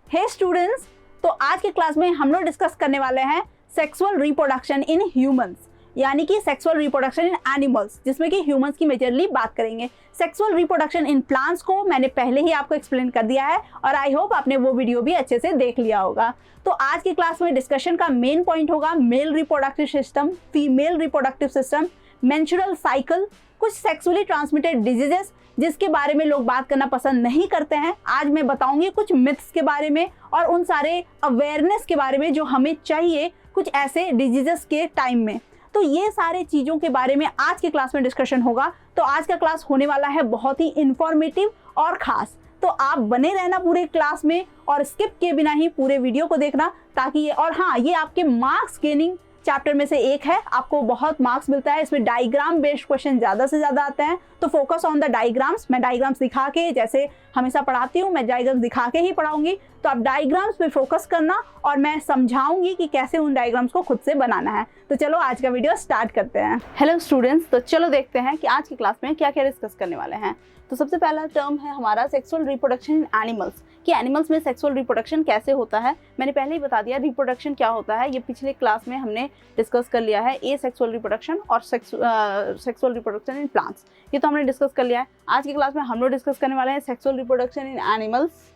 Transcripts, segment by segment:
हे students, तो आज के क्लास में हम लोग डिस्कस करने वाले हैं सेक्सुअल रिप्रोडक्शन इन ह्यूमंस, यानी कि सेक्सुअल रिप्रोडक्शन इन एनिमल्स, जिसमें कि ह्यूमंस की मेजरली बात करेंगे। सेक्सुअल रिप्रोडक्शन इन प्लांट्स को मैंने पहले ही आपको एक्सप्लेन कर दिया है और आई होप आपने वो वीडियो भी अच्छे से देख लिया होगा। तो आज की क्लास में डिस्कशन का मेन पॉइंट होगा male reproductive system, female reproductive system, menstrual cycle, कुछ सेक्सुअली ट्रांसमिटेड डिजीजेस जिसके बारे में लोग बात करना पसंद नहीं करते हैं। आज मैं बताऊंगी कुछ मिथ्स के बारे में और उन सारे अवेयरनेस के बारे में जो हमें चाहिए कुछ ऐसे डिजीजेस के टाइम में। तो ये सारे चीज़ों के बारे में आज की क्लास में डिस्कशन होगा। तो आज का क्लास होने वाला है बहुत ही इंफॉर्मेटिव और ख़ास। तो आप बने रहना पूरे क्लास में और स्किप किए बिना ही पूरे वीडियो को देखना, ताकि ये, और हाँ, ये आपके मार्क्स गेनिंग चैप्टर में से एक है। आपको बहुत मार्क्स मिलता है इसमें, डायग्राम बेस्ड क्वेश्चन ज़्यादा से ज़्यादा आते हैं। तो फोकस ऑन द डायग्राम्स। मैं डायग्राम्स दिखा के, जैसे हमेशा पढ़ाती हूँ, मैं डायग्राम्स दिखा के ही पढ़ाऊंगी। तो आप डायग्राम्स पे फोकस करना और मैं समझाऊंगी कि कैसे उन डायग्राम्स को खुद से बनाना है। तो चलो आज का वीडियो स्टार्ट करते हैं। हेलो स्टूडेंट्स, तो चलो देखते हैं कि आज की क्लास में क्या क्या डिस्कस करने वाले हैं। तो सबसे पहला टर्म है हमारा सेक्सुअल रिप्रोडक्शन इन एनिमल्स, कि एनिमल्स में सेक्सुअल रिप्रोडक्शन कैसे होता है। मैंने पहले ही बता दिया रिप्रोडक्शन क्या होता है, ये पिछले क्लास में हमने डिस्कस कर लिया है। ए सेक्सुअल रिप्रोडक्शन और सेक्सुअल रिप्रोडक्शन इन प्लांट्स, ये तो हमने डिस्कस कर लिया है। आज की क्लास में हम लोग डिस्कस करने वाले हैं sexual reproduction in animals,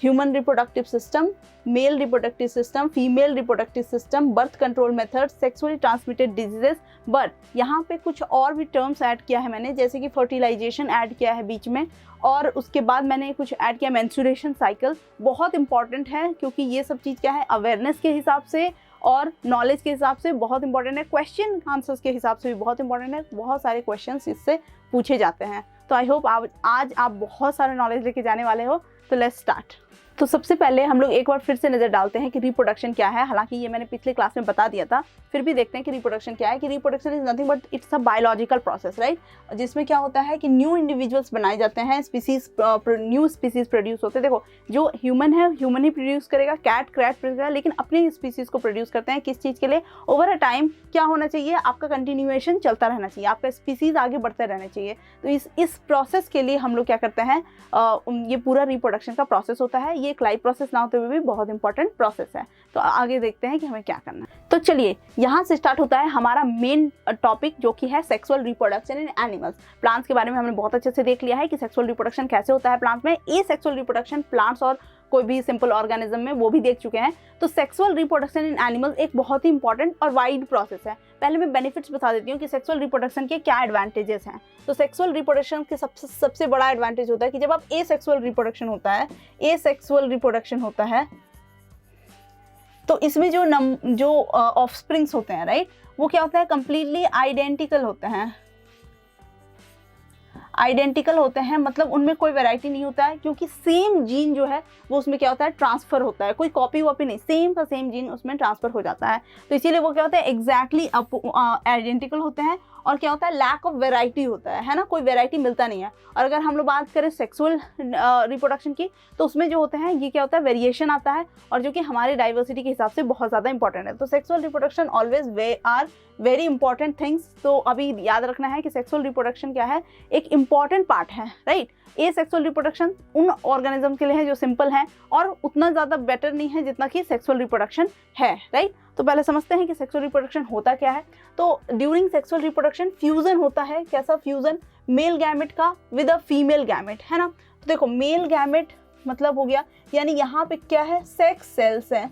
human reproductive system, male reproductive system, female reproductive system, birth control method, sexually transmitted diseases. But यहाँ पे कुछ और भी टर्म्स ऐड किया है मैंने, जैसे कि फर्टिलाइजेशन ऐड किया है बीच में, और उसके बाद मैंने कुछ ऐड किया मेंस्ट्रुएशन साइकिल। बहुत इंपॉर्टेंट है क्योंकि ये सब चीज़ क्या है, अवेयरनेस के हिसाब से और नॉलेज के हिसाब से बहुत इंपॉर्टेंट है, क्वेश्चन आंसर्स के हिसाब से भी बहुत इंपॉर्टेंट है। बहुत सारे क्वेश्चंस इससे पूछे जाते हैं। तो आई होप आज आप बहुत सारे नॉलेज लेके जाने वाले हो। तो लेट्स स्टार्ट। तो सबसे पहले हम लोग एक बार फिर से नज़र डालते हैं कि रिप्रोडक्शन क्या है। हालांकि ये मैंने पिछले क्लास में बता दिया था, फिर भी देखते हैं कि रिप्रोडक्शन क्या है। कि reproduction is nothing but it's a biological process, right, जिसमें क्या होता है कि न्यू इंडिविजुअल्स बनाए जाते हैं, न्यू स्पीसीज प्रोड्यूस होते हैं। देखो, जो ह्यूमन है ह्यूमन ही प्रोड्यूस करेगा, कैट प्रोड्यूस करेगा, लेकिन अपनी स्पीसीज को प्रोड्यूस करते हैं। किस चीज़ के लिए? ओवर अ टाइम क्या होना चाहिए, आपका कंटिन्यूएशन चलता रहना चाहिए, आपका स्पीसीज आगे बढ़ते रहने चाहिए। तो इस प्रोसेस के लिए हम लोग क्या करते हैं, ये पूरा रिप्रोडक्शन का प्रोसेस होता है। ये एक लाइफ प्रोसेस ना होते हुए भी बहुत इंपॉर्टेंट प्रोसेस है। तो आगे देखते हैं कि हमें क्या करना है। तो चलिए यहाँ से स्टार्ट होता है हमारा मेन टॉपिक, जो कि है sexual reproduction in animals. Plants के बारे में हमने बहुत अच्छे से देख लिया है कि सेक्सुअल रिप्रोडक्शन कैसे होता है प्लांट्स में। ए सेक्सुअल रिप्रोडक्शन प्लांट्स और कोई भी सिंपल ऑर्गेनिज्म में, वो भी देख चुके हैं। तो सेक्सुअल रिप्रोडक्शन इन एनिमल्स एक बहुत ही इंपॉर्टेंट और वाइड प्रोसेस है। पहले मैं बेनिफिट्स बता देती हूँ कि सेक्सुअल रिप्रोडक्शन के क्या एडवांटेजेस हैं। तो सेक्सुअल रिप्रोडक्शन के सबसे बड़ा एडवांटेज होता है कि जब आप ए सेक्सुअल रिप्रोडक्शन होता है तो इसमें जो ऑफस्प्रिंग्स होते हैं, राइट, वो क्या होता है, कंप्लीटली आइडेंटिकल होते हैं। मतलब उनमें कोई वैरायटी नहीं होता है, क्योंकि सेम जीन जो है वो उसमें क्या होता है, ट्रांसफर होता है। कोई कॉपी वॉपी नहीं, सेम का सेम जीन उसमें ट्रांसफर हो जाता है। तो इसीलिए वो क्या होता है, एग्जैक्टली आइडेंटिकल होते हैं। और क्या होता है, लैक ऑफ वैरायटी होता है ना, कोई वैरायटी मिलता नहीं है। और अगर हम लोग बात करें सेक्सुअल रिप्रोडक्शन की, तो उसमें जो होते हैं, ये क्या होता है, वेरिएशन आता है, और जो कि हमारे डाइवर्सिटी के हिसाब से बहुत ज़्यादा इंपॉर्टेंट है। तो sexual reproduction always are very important things. तो अभी याद रखना है कि सेक्सुअल रिप्रोडक्शन क्या है, एक इंपॉर्टेंट पार्ट है, राइट। ए सेक्सुअल रिप्रोडक्शन उन ऑर्गेनिज्म के लिए है जो सिंपल हैं और उतना ज़्यादा बेटर नहीं है जितना कि सेक्सुअल रिप्रोडक्शन है, राइट। तो पहले समझते हैं कि सेक्सुअल रिप्रोडक्शन होता क्या है। तो ड्यूरिंग सेक्सुअल रिप्रोडक्शन फ्यूजन होता है। कैसा फ्यूजन? मेल गैमेट का विद अ फीमेल गैमेट, है ना। तो देखो, मेल गैमेट मतलब हो गया, यानी यहाँ पे क्या है, सेक्स सेल्स हैं।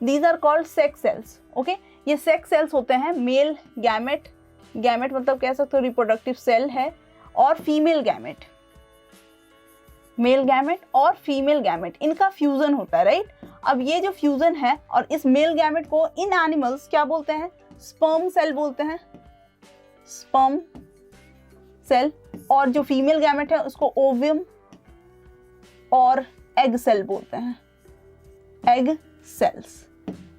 These are called sex cells, okay. ये सेक्स सेल्स होते हैं। मेल गैमेट मतलब कह सकते हो रिप्रोडक्टिव सेल है, और फीमेल गैमेट, मेल गैमेट और फीमेल गैमेट, इनका फ्यूजन होता है, राइट। अब ये जो फ्यूजन है, और इस मेल गैमेट को इन एनिमल्स क्या बोलते हैं, स्पर्म सेल बोलते हैं, स्पर्म सेल। और जो फीमेल गैमेट है उसको ओवियम और एग सेल बोलते हैं, एग सेल्स।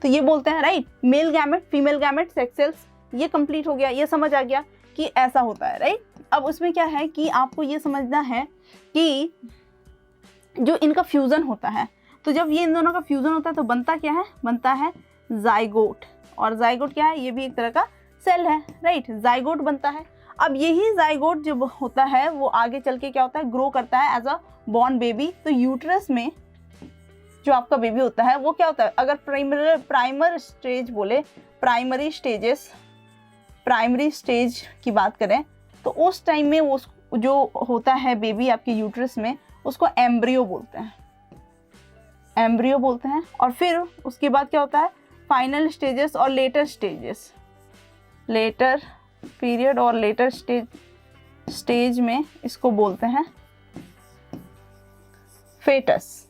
तो ये बोलते हैं, right, male gamete, female gamete, sex cells. ये कंप्लीट हो गया, ये समझ आ गया कि ऐसा होता है, राइट। अब उसमें क्या है कि आपको ये समझना है कि जो इनका फ्यूजन होता है, तो जब ये इन दोनों का फ्यूजन होता है तो बनता क्या है, बनता है जाइगोट। और जाइगोट क्या है, ये भी एक तरह का सेल है, राइट, जाइगोट बनता है। अब यही जाइगोट जब होता है वो आगे चल के क्या होता है, ग्रो करता है एज अ बॉर्न बेबी। तो यूट्रस में जो आपका बेबी होता है वो क्या होता है, अगर प्राइमरी स्टेज बोले, प्राइमरी स्टेज की बात करें तो उस टाइम में वो जो होता है बेबी आपके यूट्रस में उसको एम्ब्रियो बोलते हैं। और फिर उसके बाद क्या होता है, फाइनल स्टेजेस और लेटर पीरियड और लेटर स्टेज में इसको बोलते हैं फेटस।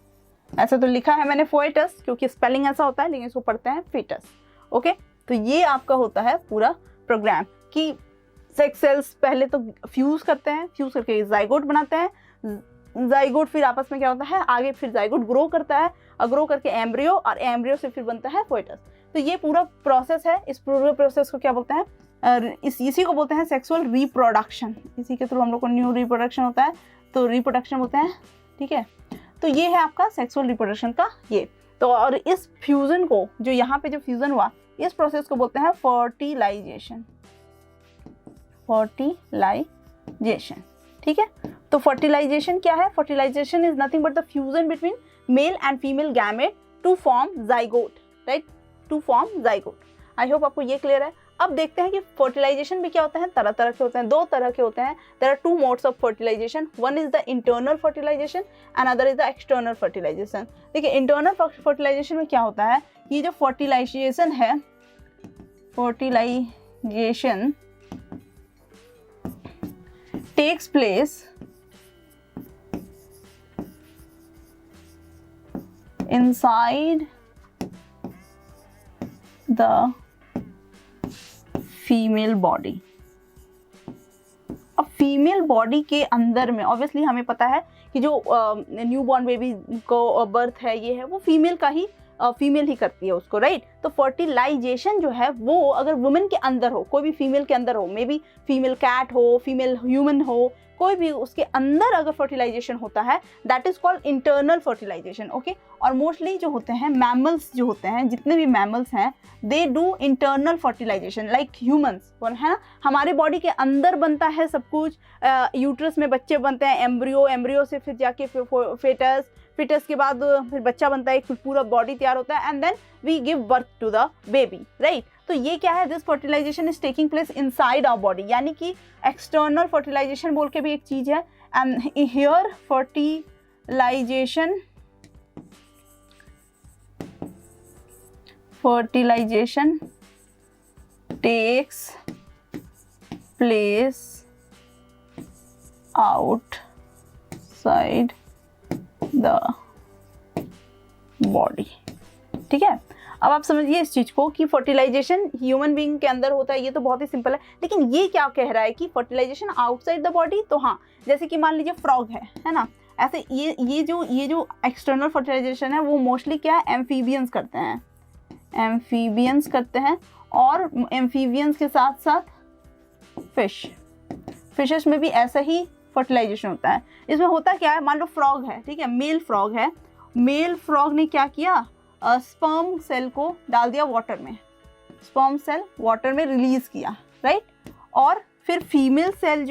ऐसा तो लिखा है मैंने फोएटस क्योंकि स्पेलिंग ऐसा होता है, लेकिन इसको पढ़ते हैं फेटस। ओके, तो ये आपका होता है पूरा प्रोग्राम कि सेक्स सेल्स पहले तो फ्यूज करते हैं, फ्यूज करके जाइगोट बनाते हैं, जाइगोट फिर आपस में क्या होता है आगे, फिर जाइगोट ग्रो करता है और ग्रो करके एम्ब्रियो, और एम्ब्रियो से फिर बनता है फोएटस। तो ये पूरा प्रोसेस है। इस पूरे प्रोसेस को क्या बोलते हैं, इसी को बोलते हैं सेक्सुअल रिप्रोडक्शन। इसी के थ्रू हम लोग को न्यू रिप्रोडक्शन होता है, तो रिप्रोडक्शन होते हैं। ठीक है, तो ये है आपका सेक्सुअल रिप्रोडक्शन का ये। तो और इस फ्यूजन को, जो यहाँ पे जो फ्यूजन हुआ, इस प्रोसेस को बोलते हैं फर्टिलाइजेशन। ठीक है, तो फर्टिलाइजेशन क्या है, fertilisation is nothing but the fusion between male and female gamete to form zygote, right, to form zygote. I hope आपको ये क्लियर है। अब देखते हैं कि फर्टिलाइजेशन भी क्या होता है, तरह तरह के होते हैं, दो तरह के होते हैं। There are two modes of fertilisation, one is the internal fertilisation and other is the external fertilisation. देखिए इंटरनल फर्टिलाइजेशन में क्या होता है, ये जो फर्टिलाइजेशन है, fertilisation takes place inside the female body। अब फीमेल बॉडी के अंदर में ऑब्वियसली हमें पता है कि जो न्यू बॉर्न बेबी को बर्थ है ये है वो फीमेल का ही, फीमेल ही करती है उसको, राइट। तो फर्टिलाइजेशन जो है वो अगर वुमेन के अंदर हो, कोई भी फीमेल के अंदर हो, मे बी फीमेल कैट हो, फीमेल ह्यूमन हो, कोई भी उसके अंदर अगर फर्टिलाइजेशन होता है that is called internal fertilisation. Okay, और मोस्टली जो होते हैं मैमल्स, जो होते हैं जितने भी मैमल्स हैं, they do internal fertilisation like humans, है ना। हमारे बॉडी के अंदर बनता है सब कुछ, यूट्रस में बच्चे बनते हैं, एम्ब्रियो से फिर जाके फिटस के बाद फिर बच्चा बनता है, फिर पूरा बॉडी तैयार होता है, and then we give birth to the baby, right. तो ये क्या है, this fertilisation is taking place inside our body, यानी कि एक्सटर्नल फर्टिलाइजेशन बोल के भी एक चीज है। And here fertilisation takes place outside the body. ठीक है, अब आप समझिए इस चीज को कि फर्टिलाइजेशन ह्यूमन बीइंग के अंदर होता है, ये तो बहुत ही सिंपल है। लेकिन ये क्या कह रहा है कि फर्टिलाइजेशन आउटसाइड द बॉडी, तो हाँ, जैसे कि मान लीजिए फ्रॉग है ना, ऐसे ये जो एक्सटर्नल फर्टिलाइजेशन है वो मोस्टली क्या है, एम्फीबियंस करते हैं, और एम्फीबियंस के साथ साथ फिशेस में भी ऐसा ही फर्टिलाइजेशन होता है। इसमें होता क्या है, मान लो फ्रॉग है, ठीक है, मेल फ्रॉग ने क्या किया, स्पर्म सेल को डाल दिया वाटर में, स्पर्म सेल वाटर में रिलीज किया, राइट। और फिर फीमेल फ्रॉग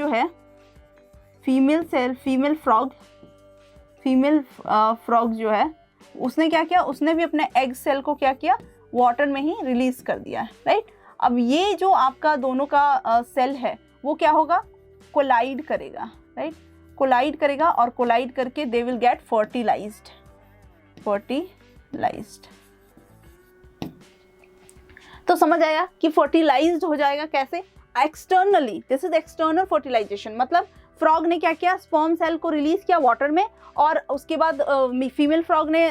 जो है उसने क्या किया, उसने भी अपने एग सेल को क्या किया, वाटर में ही रिलीज कर दिया, राइट। अब ये जो आपका दोनों का सेल है वो क्या होगा, कोलाइड करेगा, राइट, कोलाइड करेगा, और कोलाइड करके दे विल गेट फर्टिलाइज्ड। तो समझ आया कि फर्टिलाइज्ड हो जाएगा कैसे, externally. This is external fertilization, मतलब फ्रॉग ने क्या किया, स्पर्म सेल को रिलीज किया वाटर में, और उसके बाद फीमेल फ्रॉग ने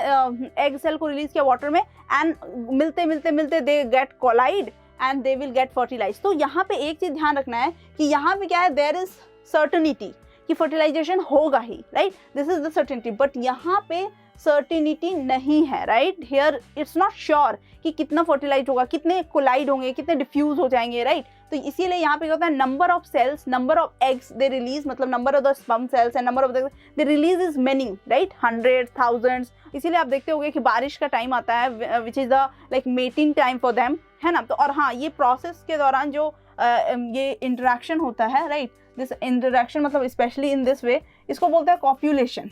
एग सेल को रिलीज किया वाटर में, एंड मिलते they get collide and they will get fertilize. तो यहाँ पे एक चीज ध्यान रखना है कि यहाँ पे क्या है, देयर इज सर्टेनिटी कि फर्टिलाइजेशन होगा ही, right, this is the certainty. But यहाँ पे सर्टेनिटी नहीं है, right, here it's not sure कि कितना फर्टिलाइज होगा, कितने कोलाइड होंगे, कितने डिफ्यूज हो जाएंगे, राइट। तो इसीलिए यहाँ पे क्या होता है, number of cells, number of eggs they release, मतलब number of the sperm cells and number of the release is many, right, 100, 1000। इसीलिए आप देखते होंगे कि बारिश का टाइम आता है विच is the like mating time for them, है ना। तो और हाँ, ये प्रोसेस के दौरान जो ये इंटरेक्शन होता है, राइट, दिस इंटरेक्शन मतलब स्पेशली इन दिस वे, इसको बोलते हैं कॉप्यूलेशन,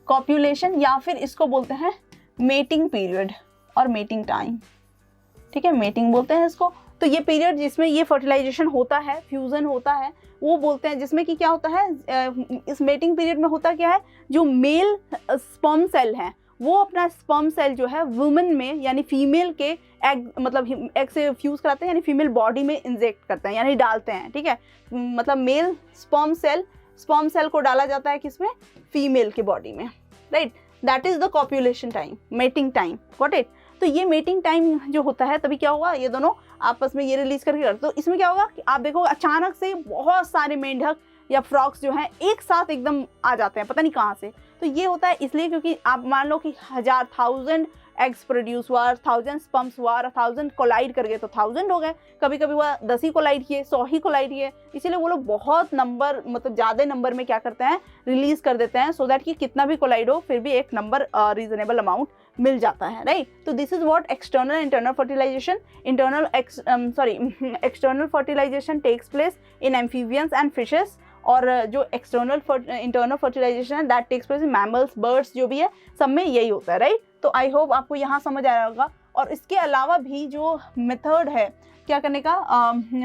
कॉप्यूलेशन, या फिर इसको बोलते हैं मेटिंग पीरियड और मेटिंग टाइम, ठीक है, मेटिंग बोलते हैं इसको। तो ये पीरियड जिसमें ये फर्टिलाइजेशन होता है, फ्यूजन होता है, वो बोलते हैं, जिसमें कि क्या होता है, इस मेटिंग पीरियड में होता क्या है, जो मेल स्पर्म सेल हैं वो अपना स्पर्म सेल जो है वुमेन में यानी फीमेल के एग, मतलब एग से फ्यूज कराते हैं, यानी फीमेल बॉडी में इंजेक्ट करते हैं, यानी डालते हैं, ठीक है, मतलब मेल स्पर्म सेल को डाला जाता है किसमें, फीमेल के बॉडी में, right, that is the copulation time, mating time, got it. तो ये मेटिंग टाइम जो होता है तभी क्या होगा, ये दोनों आपस में ये रिलीज करके करते, तो इसमें क्या होगा कि आप देखो अचानक से बहुत सारे मेंढक या फ्रॉक्स जो हैं एक साथ एकदम आ जाते हैं, पता नहीं कहाँ से। तो ये होता है इसलिए क्योंकि आप मान लो कि 1000 एग्स प्रोड्यूस हुआ, 1000 स्पर्म्स हुआ, 1000 कोलाइड कर गए तो 1000 हो गए, कभी कभी हुआ 10 ही कोलाइड किए, 100 ही कोलाइड किए, इसीलिए वो लोग बहुत नंबर, मतलब ज़्यादा नंबर में क्या करते हैं, रिलीज कर देते हैं, सो दैट कि कितना भी कोलाइड हो फिर भी एक नंबर रीजनेबल अमाउंट मिल जाता है, राइट। तो this is what external internal fertilization, external fertilization takes place in amphibians and fishes, और जो एक्सटर्नल इंटरनल फर्टिलाइजेशन है that takes place in mammals, birds, जो भी है सब में यही होता है, राइट। तो आई होप आपको यहाँ समझ आया होगा। और इसके अलावा भी जो मेथड है क्या करने का,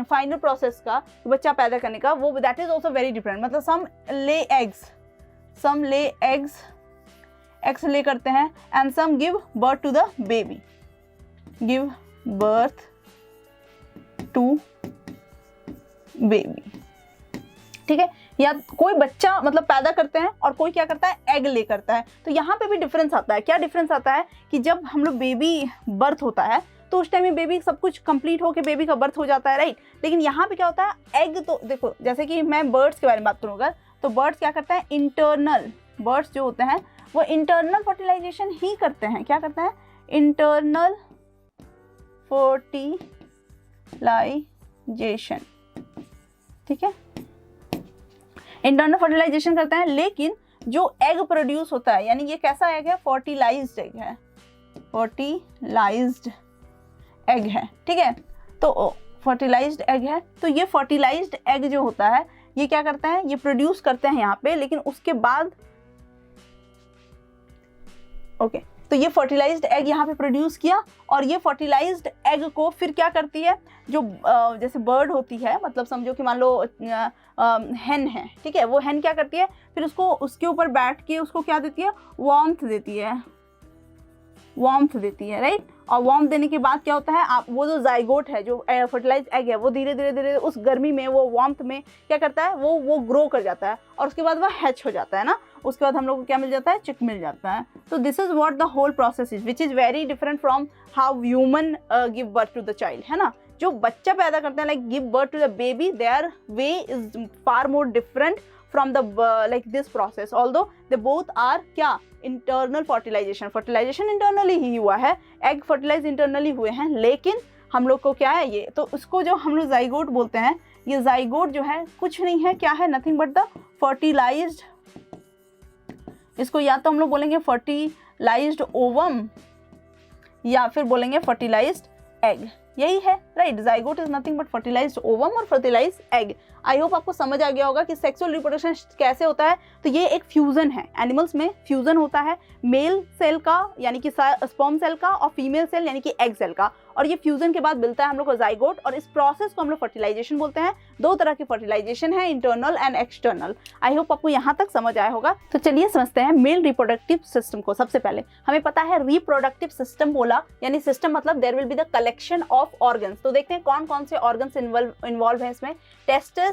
फाइनल प्रोसेस का, बच्चा पैदा करने का, वो that is also very different, मतलब सम ले एग्स ले करते हैं, and some give birth to the baby, give birth to baby, ठीक है, या कोई बच्चा मतलब पैदा करते हैं और कोई क्या करता है, एग ले करता है। तो यहाँ पे भी डिफरेंस आता है। क्या डिफरेंस आता है कि जब हम लोग बेबी बर्थ होता है तो उस टाइम में बेबी सब कुछ कंप्लीट होके बेबी का बर्थ हो जाता है, राइट। लेकिन यहाँ पे क्या होता है, एग, तो देखो जैसे कि मैं बर्ड्स के बारे में बात करूँगा तो बर्ड्स क्या करता है, इंटरनल, बर्ड्स जो होते हैं वो इंटरनल फर्टिलाइजेशन ही करते हैं। क्या करते हैं, इंटरनल फर्टिलाइजेशन, ठीक है, इंटरनल फर्टिलाइजेशन करते हैं। लेकिन जो एग प्रोड्यूस होता है, यानी ये कैसा एग है, फर्टिलाइज्ड एग है, फर्टिलाइज्ड एग है, ठीक है। तो फर्टिलाइज्ड एग है, तो ये फर्टिलाइज्ड एग जो होता है ये क्या करता है, ये प्रोड्यूस करते हैं यहाँ पे, लेकिन उसके बाद ओके, तो ये फर्टिलाइज्ड एग यहाँ पे प्रोड्यूस किया, और ये फर्टिलाइज्ड एग को फिर क्या करती है, जो जैसे बर्ड होती है, मतलब समझो कि मान लो हेन है, ठीक है, वो हेन क्या करती है, फिर उसको उसके ऊपर बैठ के उसको क्या देती है, वार्मथ देती है, राइट। और वार्म देने के बाद क्या होता है, आप वो जो जाइगोट है, जो फर्टिलाइज्ड एग है, वो धीरे धीरे उस गर्मी में, वो वार्मथ में क्या करता है, वो ग्रो कर जाता है, और उसके बाद वह हैच हो जाता है ना, उसके बाद हम लोग को क्या मिल जाता है, चिक मिल जाता है। तो this is what the whole process is, which is very different from how human give birth to the child, है ना। जो बच्चा पैदा करते हैं, like give birth to the baby, their way is far more different from the like this process, although they both are क्या, internal fertilization internally ही हुआ है, egg fertilize internally हुए हैं, लेकिन हम लोग को क्या है ये, तो उसको जो हम लोग जाइगोट बोलते हैं, ये जाइगोट जो है कुछ नहीं है, क्या है, नथिंग बट द फर्टिलाइज्ड, इसको या तो हम लोग बोलेंगे फर्टिलाइज्ड ओवम या फिर बोलेंगे फर्टिलाइज्ड एग, यही है, right. Zygote is nothing but fertilized ovum और फर्टिलाइज्ड एग। आई होप आपको समझ आ गया होगा कि सेक्सुअल रिप्रोडक्शन कैसे होता है। तो ये एक फ्यूजन है, एनिमल्स में फ्यूजन होता है मेल सेल का यानी कि स्पर्म सेल का, और फीमेल सेल यानी कि एग सेल का, और ये फ्यूजन के बाद मिलता है हम लोग को जाइगोट, और इस प्रोसेस को हम लोग फर्टिलाइजेशन बोलते हैं। दो तरह की फर्टिलाइजेशन है, internal and external. I hope आपको यहाँ तक समझ आया होगा। तो चलिए समझते हैं मेल रिप्रोडक्टिव सिस्टम को। सबसे पहले हमें पता है रिप्रोडक्टिव सिस्टम बोला, यानी सिस्टम मतलब there will be the collection of organs. तो देखते हैं कौन कौन से ऑर्गन्स इन्वॉल्व है इसमें। Testis,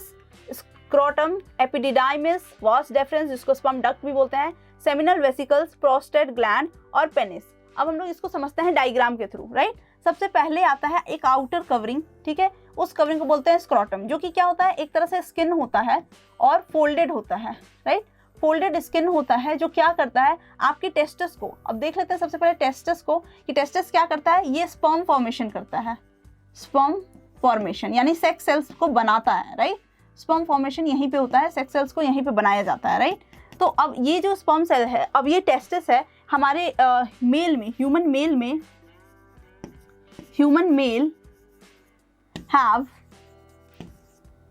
scrotum, epididymis, vas deferens जिसको स्पर्म डक्ट भी बोलते हैं, सेमिनल वेसिकल्स, प्रोस्टेट ग्लैंड और पेनिस। अब हम लोग इसको समझते हैं डायग्राम के थ्रू, राइट। सबसे पहले आता है एक आउटर कवरिंग, ठीक है, उस कवरिंग को बोलते हैं स्क्रोटम, जो कि क्या होता है, एक तरह से स्किन होता है और फोल्डेड होता है, राइट। फोल्डेड स्किन होता है जो क्या करता है, आपके टेस्टिस को, अब देख लेते हैं सबसे पहले टेस्टिस को, कि टेस्टिस क्या करता है, ये स्पर्म फॉर्मेशन करता है, स्पर्म फॉर्मेशन यानी सेक्स सेल्स को बनाता है, राइट। स्पर्म फॉर्मेशन यहीं पे होता है, सेक्स सेल्स को यहीं पे बनाया जाता है, राइट। तो अब ये जो स्पर्म सेल है, अब ये टेस्टिस है हमारे मेल में, human male have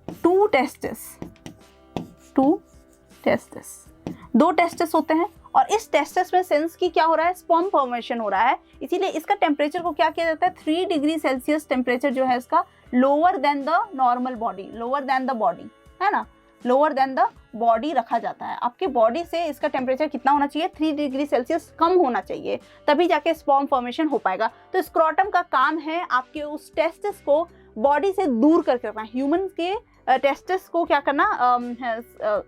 two testis, दो टेस्टिस होते हैं और इस टेस्टिस में सेंस की क्या हो रहा है, स्पर्म फॉर्मेशन हो रहा है। इसीलिए इसका टेम्परेचर को क्या किया जाता है, 3 डिग्री सेल्सियस टेम्परेचर जो है इसका lower than the normal body, lower than the body, है ना, लोअर देन द बॉडी रखा जाता है। आपके बॉडी से इसका टेम्परेचर कितना होना चाहिए, 3 डिग्री सेल्सियस कम होना चाहिए, तभी जाके स्पर्म फॉर्मेशन हो पाएगा। तो स्क्रोटम का काम है आपके उस टेस्टिस को बॉडी से दूर करके रखना। ह्यूमन के टेस्टिस को क्या करना,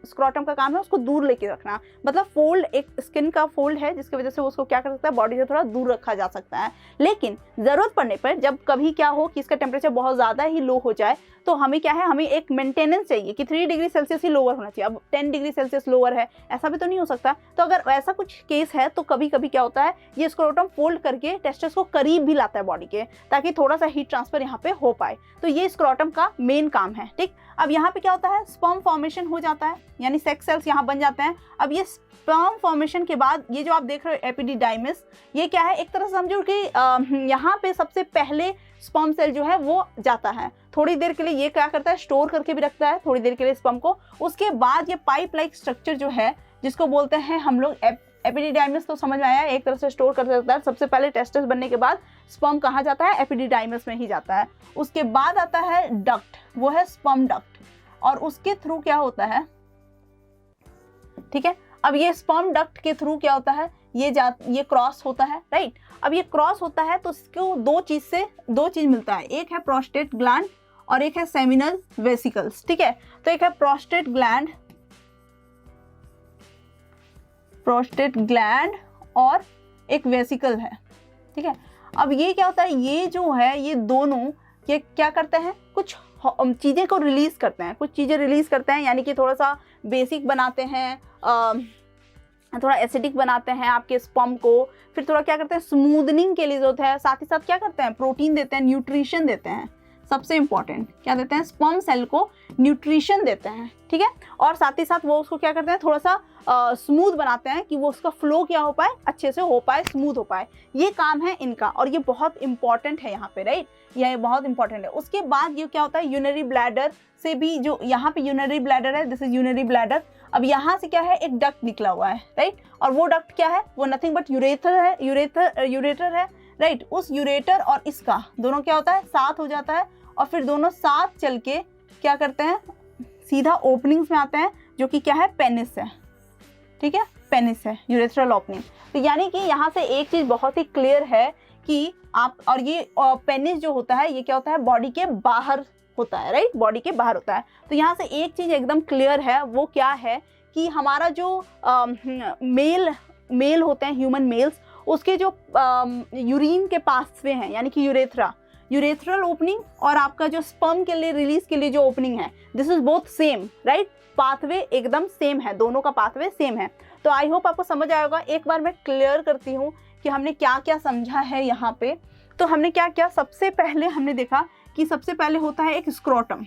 स्क्रोटम का काम है उसको दूर लेके रखना। मतलब फोल्ड, एक स्किन का फोल्ड है जिसकी वजह से उसको क्या कर सकता है, बॉडी से थोड़ा दूर रखा जा सकता है। लेकिन ज़रूरत पड़ने पर जब कभी क्या हो कि इसका टेम्परेचर बहुत ज़्यादा ही लो हो जाए तो हमें क्या है, हमें एक मेंटेनेंस चाहिए कि 3 डिग्री सेल्सियस ही लोअर होना चाहिए। अब 10 डिग्री सेल्सियस लोअर है, ऐसा भी तो नहीं हो सकता। तो अगर ऐसा कुछ केस है तो कभी कभी क्या होता है, ये स्क्रोटम फोल्ड करके टेस्टिस को करीब भी लाता है बॉडी के, ताकि थोड़ा सा हीट ट्रांसफर यहाँ पे हो पाए। तो ये स्क्रोटम का मेन काम है। ठीक, अब यहाँ पे क्या होता है, स्पर्म फॉर्मेशन हो जाता है, यानी सेक्स सेल्स यहाँ बन जाते हैं। अब ये स्पर्म फॉर्मेशन के बाद ये जो आप देख रहे हो एपिडिडाइमिस, ये क्या है, एक तरह से समझो कि यहाँ पे सबसे पहले स्पर्म सेल जो है वो जाता है। थोड़ी देर के लिए ये क्या करता है, स्टोर करके भी रखता है थोड़ी देर के लिए स्पर्म को। उसके बाद ये पाइप लाइक स्ट्रक्चर जो है जिसको बोलते हैं हम लोग एपिडिडाइमिस, तो समझ में आया, एक तरह से स्टोर कर सकता है। सबसे पहले टेस्टिस बनने के बाद स्पर्म कहाँ जाता है, एपिडिडाइमिस में ही जाता है। उसके बाद आता है डक्ट, वो है स्पर्म डक्ट, और उसके थ्रू क्या होता है, ठीक है। अब ये स्पर्म डक्ट के थ्रू क्या होता है, ये क्रॉस होता है, राइट। अब ये क्रॉस होता है तो इसको दो चीज मिलता है, एक है प्रोस्टेट ग्लैंड और एक है सेमिनल वेसिकल्स, ठीक है। तो एक है प्रोस्टेट ग्लैंड और एक वेसिकल है, ठीक है। अब ये क्या होता है, ये जो है ये दोनों ये क्या करते हैं, कुछ चीज़ें को रिलीज करते हैं, कुछ चीज़ें रिलीज करते हैं, यानी कि थोड़ा सा बेसिक बनाते हैं, थोड़ा एसिडिक बनाते हैं आपके स्पर्म को। फिर थोड़ा क्या करते हैं, स्मूदनिंग के लिए जो है, साथ ही साथ क्या करते हैं, प्रोटीन देते हैं, न्यूट्रिशन देते हैं। सबसे इंपॉर्टेंट क्या देते हैं, स्पर्म सेल को न्यूट्रिशन देते हैं, ठीक है। और साथ ही साथ वो उसको क्या करते हैं, थोड़ा सा स्मूथ बनाते हैं कि वो उसका फ्लो क्या हो पाए, अच्छे से हो पाए, स्मूथ हो पाए। ये काम है इनका और ये बहुत इंपॉर्टेंट है यहाँ पे, राइट, ये बहुत इंपॉर्टेंट है। उसके बाद ये क्या होता है, यूरिनरी ब्लैडर से भी, जो यहाँ पे यूरिनरी ब्लैडर है, दिस इज यूरिनरी ब्लैडर। अब यहाँ से क्या है, एक डक्ट निकला हुआ है, राइट, और वो डक्ट क्या है, वो नथिंग बट यूरेटर है, राइट। उस यूरेटर और इसका दोनों क्या होता है, साथ हो जाता है, और फिर दोनों साथ चल के क्या करते हैं, सीधा ओपनिंग्स में आते हैं, जो कि क्या है, पेनिस है, ठीक है, पेनिस है, यूरेथ्रल ओपनिंग। तो यानी कि यहाँ से एक चीज बहुत ही क्लियर है कि आप, और ये पेनिस जो होता है ये क्या होता है, बॉडी के बाहर होता है, राइट, बॉडी के बाहर होता है। तो यहाँ से एक चीज एकदम क्लियर है, वो क्या है कि हमारा जो मेल होते हैं, ह्यूमन मेल्स, उसके जो यूरिन के पाथवे हैं, यानी कि यूरेथ्रल ओपनिंग और आपका जो स्पर्म के लिए रिलीज के लिए जो ओपनिंग है, this is both same, right, pathway एकदम सेम है, दोनों का पाथवे सेम है। तो आई होप आपको समझ आया होगा। एक बार मैं क्लियर करती हूँ कि हमने क्या क्या समझा है यहाँ पे। तो हमने क्या क्या, सबसे पहले हमने देखा कि सबसे पहले होता है एक स्क्रोटम,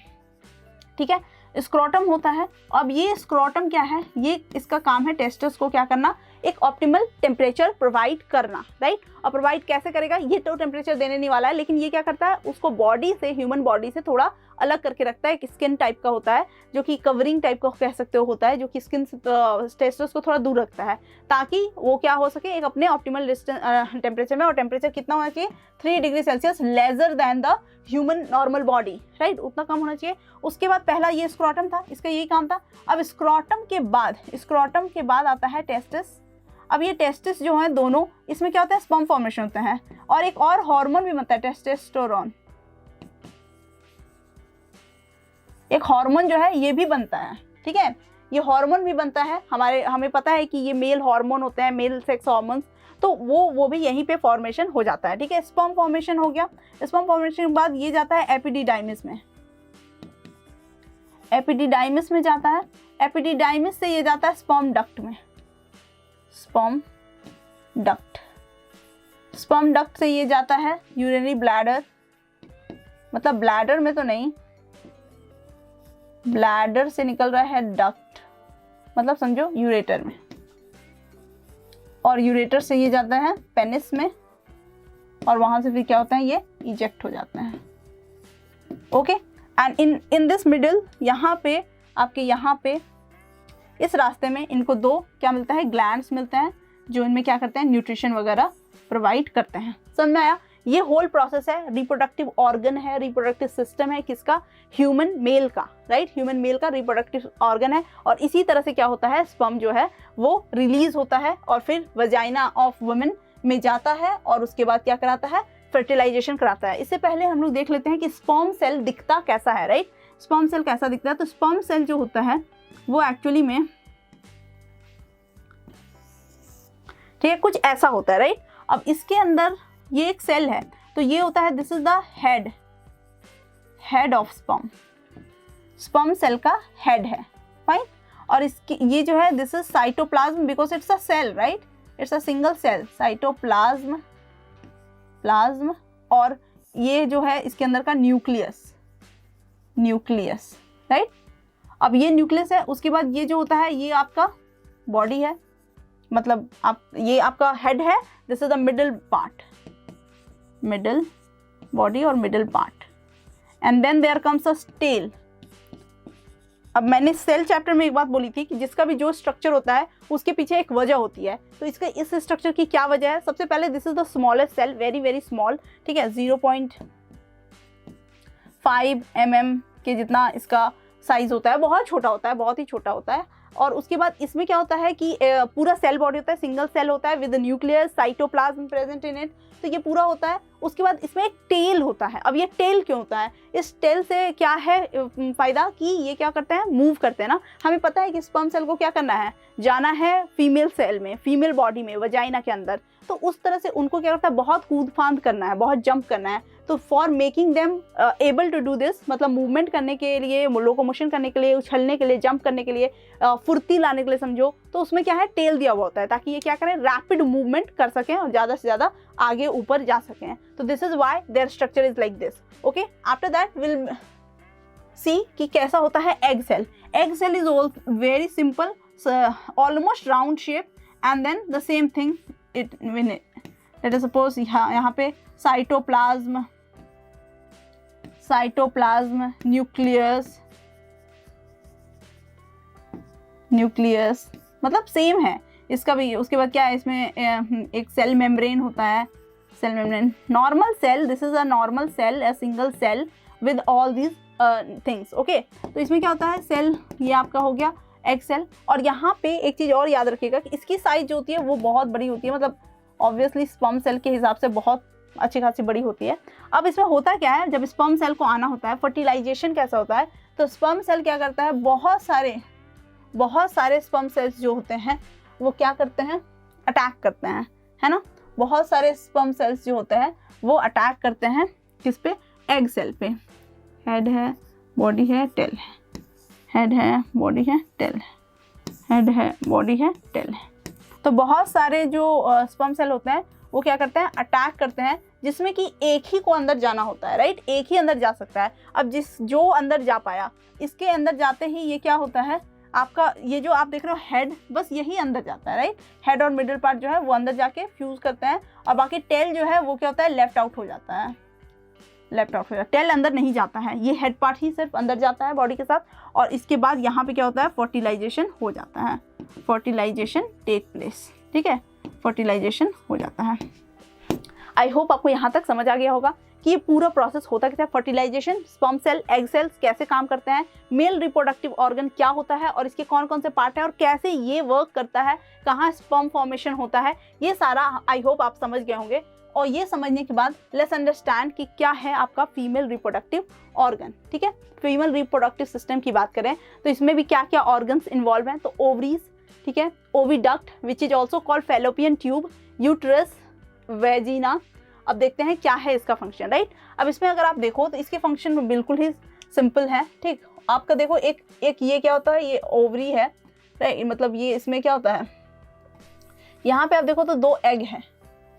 ठीक है, स्क्रोटम होता है। अब ये स्क्रोटम क्या है, ये इसका काम है टेस्टिस को क्या करना, एक ऑप्टिमल टेम्परेचर प्रोवाइड करना, राइट। और प्रोवाइड कैसे करेगा, ये तो टेम्परेचर देने नहीं वाला है, लेकिन ये क्या करता है, उसको बॉडी से, ह्यूमन बॉडी से थोड़ा अलग करके रखता है। एक स्किन टाइप का होता है, जो कि कवरिंग टाइप का कह सकते हो होता है, जो कि स्किन टेस्टिस को थोड़ा दूर रखता है, ताकि वो क्या हो सके, एक अपने ऑप्टिमल टेम्परेचर में। और टेम्परेचर कितना होना चाहिए, 3 degree Celsius lesser than the human normal body, right, उतना कम होना चाहिए। उसके बाद पहला ये स्क्रोटम था, इसका यही काम था। अब स्क्रोटम के बाद आता है टेस्टिस। अब ये टेस्टिस जो है दोनों, इसमें क्या होता है, स्पर्म फॉर्मेशन होता है, और एक और हार्मोन भी बनता है, टेस्टोस्टेरोन। एक हार्मोन जो है ये भी बनता है, ठीक है, ये हार्मोन भी बनता है। हमें पता है कि ये मेल हार्मोन होते हैं, मेल सेक्स हार्मोन्स, तो वो भी यहीं पे फॉर्मेशन हो जाता है, ठीक है। स्पर्म फॉर्मेशन हो गया। स्पर्म फॉर्मेशन के बाद ये जाता है एपिडिडाइमिस में, एपिडिडाइमिस में जाता है। एपिडिडाइमिस से ये जाता है स्पर्म डक्ट में, स्पर्म डक्ट से ये जाता है यूरिनरी ब्लैडर, मतलब ब्लैडर में तो नहीं, ब्लैडर से निकल रहा है डक्ट, मतलब समझो यूरेटर में, और यूरेटर से ये जाता है पेनिस में, और वहां से फिर क्या होता है, ये इजेक्ट हो जाता है, okay. And in this middle, यहाँ पे आपके यहाँ पे इस रास्ते में इनको दो क्या मिलता है, ग्लैंड्स मिलते हैं, जो इनमें क्या करते हैं, न्यूट्रिशन वगैरह प्रोवाइड करते हैं। समझ में आया? ये होल प्रोसेस है, रिप्रोडक्टिव ऑर्गन है, रिप्रोडक्टिव सिस्टम है किसका, ह्यूमन मेल का, राइट। ह्यूमन मेल का रिप्रोडक्टिव ऑर्गन है। और इसी तरह से क्या होता है, स्पर्म जो है वो रिलीज होता है और फिर वजाइना ऑफ वुमेन में जाता है और उसके बाद क्या कराता है, फर्टिलाइजेशन कराता है। इससे पहले हम लोग देख लेते हैं कि स्पर्म सेल दिखता कैसा है, राइट। स्पर्म सेल कैसा दिखता है? तो स्पर्म सेल जो होता है वो एक्चुअली में ठीक है कुछ ऐसा होता है, राइट। अब इसके अंदर ये एक सेल है, तो ये होता है, this is the head of sperm. Sperm cell का हेड है, फाइन। और इसकी ये जो है, this is cytoplasm, because it's a cell, right, it's a single cell, cytoplasm, plasm. और ये जो है इसके अंदर का न्यूक्लियस, राइट। अब ये न्यूक्लियस है, उसके बाद ये जो होता है ये आपका बॉडी है, मतलब ये आपका हेड है, this is the middle part, middle body और middle part. And then there comes a tail. अब मैंने सेल चैप्टर में एक बात बोली थी कि जिसका भी जो स्ट्रक्चर होता है उसके पीछे एक वजह होती है। तो इसके इस स्ट्रक्चर की क्या वजह है? सबसे पहले this is the smallest cell, very very small, ठीक है, 0.5 mm के जितना इसका साइज होता है, बहुत छोटा होता है, बहुत ही छोटा होता है। और उसके बाद इसमें क्या होता है कि पूरा सेल बॉडी होता है, सिंगल सेल होता है with nucleus, cytoplasm present in it, तो ये पूरा होता है। उसके बाद इसमें एक टेल होता है। अब ये टेल क्यों होता है? इस टेल से क्या है फायदा कि ये क्या करते हैं, मूव करते हैं ना। हमें पता है कि स्पर्म सेल को क्या करना है, जाना है फीमेल सेल में, फीमेल बॉडी में, वजाइना के अंदर। तो उस तरह से उनको क्या करता है, बहुत कूद फांद करना है, बहुत जंप करना है। तो for making them able to do this, मतलब मूवमेंट करने के लिए, लोकोमोशन करने के लिए, उछलने के लिए, जंप करने के लिए, फुर्ती लाने के लिए समझो, तो उसमें क्या है, टेल दिया हुआ होता है, ताकि ये क्या करें, रैपिड मूवमेंट कर सकें और ज़्यादा से ज़्यादा आगे ऊपर जा सकें। तो this is why their structure is like this. Okay, after that will see कि कैसा होता है egg cell. Egg cell is very simple, almost round shape, and then the same thing it let us suppose यहाँ पे cytoplasm, nucleus मतलब same है इसका भी। उसके बाद क्या है, इसमें एक सेल मेम्ब्रेन होता है, cell membrane, normal cell, this is a normal cell, a single cell with all these things. Okay, तो इसमें क्या होता है, सेल ये आपका हो गया एग सेल। और यहाँ पे एक चीज़ और याद रखिएगा कि इसकी साइज जो होती है वो बहुत बड़ी होती है, मतलब ऑब्वियसली स्पर्म सेल के हिसाब से बहुत अच्छी खासी बड़ी होती है। अब इसमें होता क्या है, जब स्पर्म सेल को आना होता है, फर्टिलाइजेशन कैसा होता है, तो स्पर्म सेल क्या करता है, बहुत सारे स्पर्म सेल्स जो होते हैं वो क्या करते हैं, अटैक करते हैं, है ना। बहुत सारे स्पर्म सेल्स जो होते हैं वो अटैक करते हैं किस पे, एग सेल पे। हेड है, बॉडी है, टेल है, हेड है, बॉडी है, टेल है, हेड है, बॉडी है, टेल है। तो बहुत सारे जो स्पर्म सेल होते हैं वो क्या करते हैं, अटैक करते हैं, जिसमें कि एक ही को अंदर जाना होता है, राइट, एक ही अंदर जा सकता है। अब जो अंदर जा पाया, इसके अंदर जाते ही ये क्या होता है, आपका ये जो आप देख रहे हो हेड, बस यही अंदर जाता है, राइट। हेड और मिडिल पार्ट जो है वो अंदर जाके फ्यूज करते हैं, और बाकी टेल जो है वो क्या होता है, लेफ्ट आउट हो जाता है, टेल अंदर नहीं जाता है, ये हेड पार्ट ही सिर्फ अंदर जाता है बॉडी के साथ। और इसके बाद यहाँ पे क्या होता है, फर्टिलाइजेशन हो जाता है, फर्टिलाइजेशन टेक प्लेस, ठीक है, फर्टिलाइजेशन हो जाता है। आई होप आपको यहाँ तक समझ आ गया होगा कि ये पूरा प्रोसेस होता कैसे है, fertilization, sperm cell, egg cells कैसे काम करते हैं, मेल रिप्रोडक्टिव ऑर्गन क्या होता है और इसके कौन कौन से पार्ट है और कैसे ये वर्क करता है, कहाँ स्पर्म फॉर्मेशन होता है, ये सारा आई होप आप समझ गए होंगे। और ये समझने के बाद लेट्स अंडरस्टैंड कि क्या है आपका फीमेल रिप्रोडक्टिव ऑर्गन, ठीक है। फीमेल रिप्रोडक्टिव सिस्टम की बात करें तो इसमें भी क्या क्या ऑर्गन्स इन्वॉल्व हैं, तो ओवरीज, ठीक है, oviduct which is also called fallopian tube, uterus, vagina. अब देखते हैं क्या है इसका फंक्शन, राइट। अब इसमें अगर आप देखो तो इसके फंक्शन बिल्कुल ही सिंपल है, ठीक। आपका देखो एक ये क्या होता है, ये ओवरी है, राइट, मतलब ये इसमें क्या होता है, यहाँ पे आप देखो तो 2 एग हैं,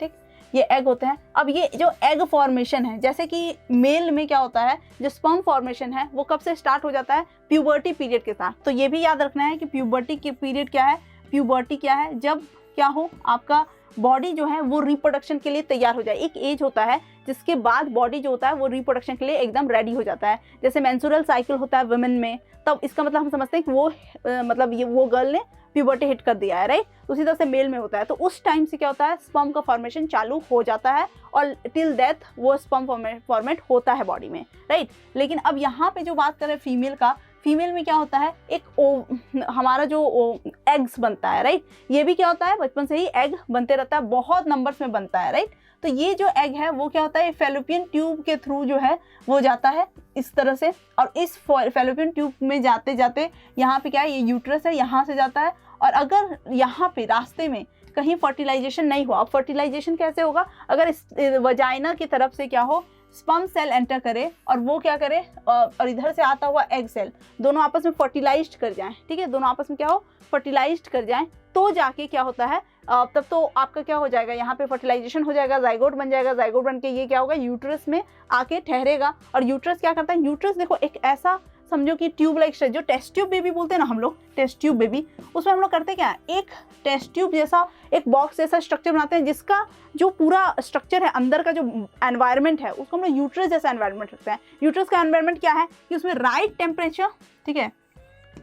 ठीक, ये एग होते हैं। अब ये जो एग फॉर्मेशन है, जैसे कि मेल में क्या होता है, जो स्पर्म फॉर्मेशन है वो कब से स्टार्ट हो जाता है, प्यूबर्टी पीरियड के साथ। तो ये भी याद रखना है कि प्यूबर्टी की पीरियड क्या है, प्यूबर्टी क्या है, जब क्या हो आपका बॉडी जो है वो रिप्रोडक्शन के लिए तैयार हो जाए। एक एज होता है जिसके बाद बॉडी जो होता है वो रिप्रोडक्शन के लिए एकदम रेडी हो जाता है। जैसे मेंस्ट्रुअल साइकिल होता है वुमेन में, तब इसका मतलब हम समझते हैं कि वो मतलब ये वो गर्ल ने प्यूबर्टी हिट कर दिया है, राइट। उसी तरह से मेल में होता है, तो उस टाइम से क्या होता है स्पर्म का फॉर्मेशन चालू हो जाता है और टिल डेथ वो स्पर्म फॉर्मेट होता है बॉडी में, राइट। लेकिन अब यहाँ पे जो बात करें फीमेल का, फीमेल में क्या होता है एक हमारा जो एग्स बनता है, राइट। ये भी क्या होता है बचपन से ही एग बनते रहता है, बहुत नंबर्स में बनता है, राइट। तो ये जो एग है वो क्या होता है फैलोपियन ट्यूब के थ्रू जो है वो जाता है इस तरह से, और इस फैलोपियन ट्यूब में जाते जाते यहाँ पे क्या है ये यूट्रस है, यहाँ से जाता है। और अगर यहाँ पे रास्ते में कहीं फर्टिलाइजेशन नहीं हुआ, अब फर्टिलाइजेशन कैसे होगा, अगर इस वजाइना की तरफ से क्या हो स्पर्म सेल एंटर करे और वो क्या करे और इधर से आता हुआ एग सेल दोनों आपस में फर्टिलाइज्ड कर जाएं, ठीक है, दोनों आपस में क्या हो फर्टिलाइज्ड कर जाएं, तो जाके क्या होता है तब तो आपका क्या हो जाएगा यहाँ पे फर्टिलाइजेशन हो जाएगा, जाइगोट बन जाएगा, जाइगोट बन के ये क्या होगा यूट्रस में आके ठहरेगा। और यूट्रस क्या करता है, यूट्रस देखो एक ऐसा समझो कि ट्यूब लाइक जो टेस्ट ट्यूब बेबी बोलते हैं ना हम लोग, टेस्ट ट्यूब बेबी, उसमें हम लोग करते क्या है एक टेस्ट ट्यूब जैसा एक बॉक्स जैसा स्ट्रक्चर बनाते हैं, जिसका जो पूरा स्ट्रक्चर है अंदर का जो एनवायरनमेंट है उसको हम लोग यूट्रस जैसा एनवायरनमेंट रखते हैं। यूट्रस का एनवायरनमेंट क्या है कि उसमें राइट टेम्परेचर, ठीक है,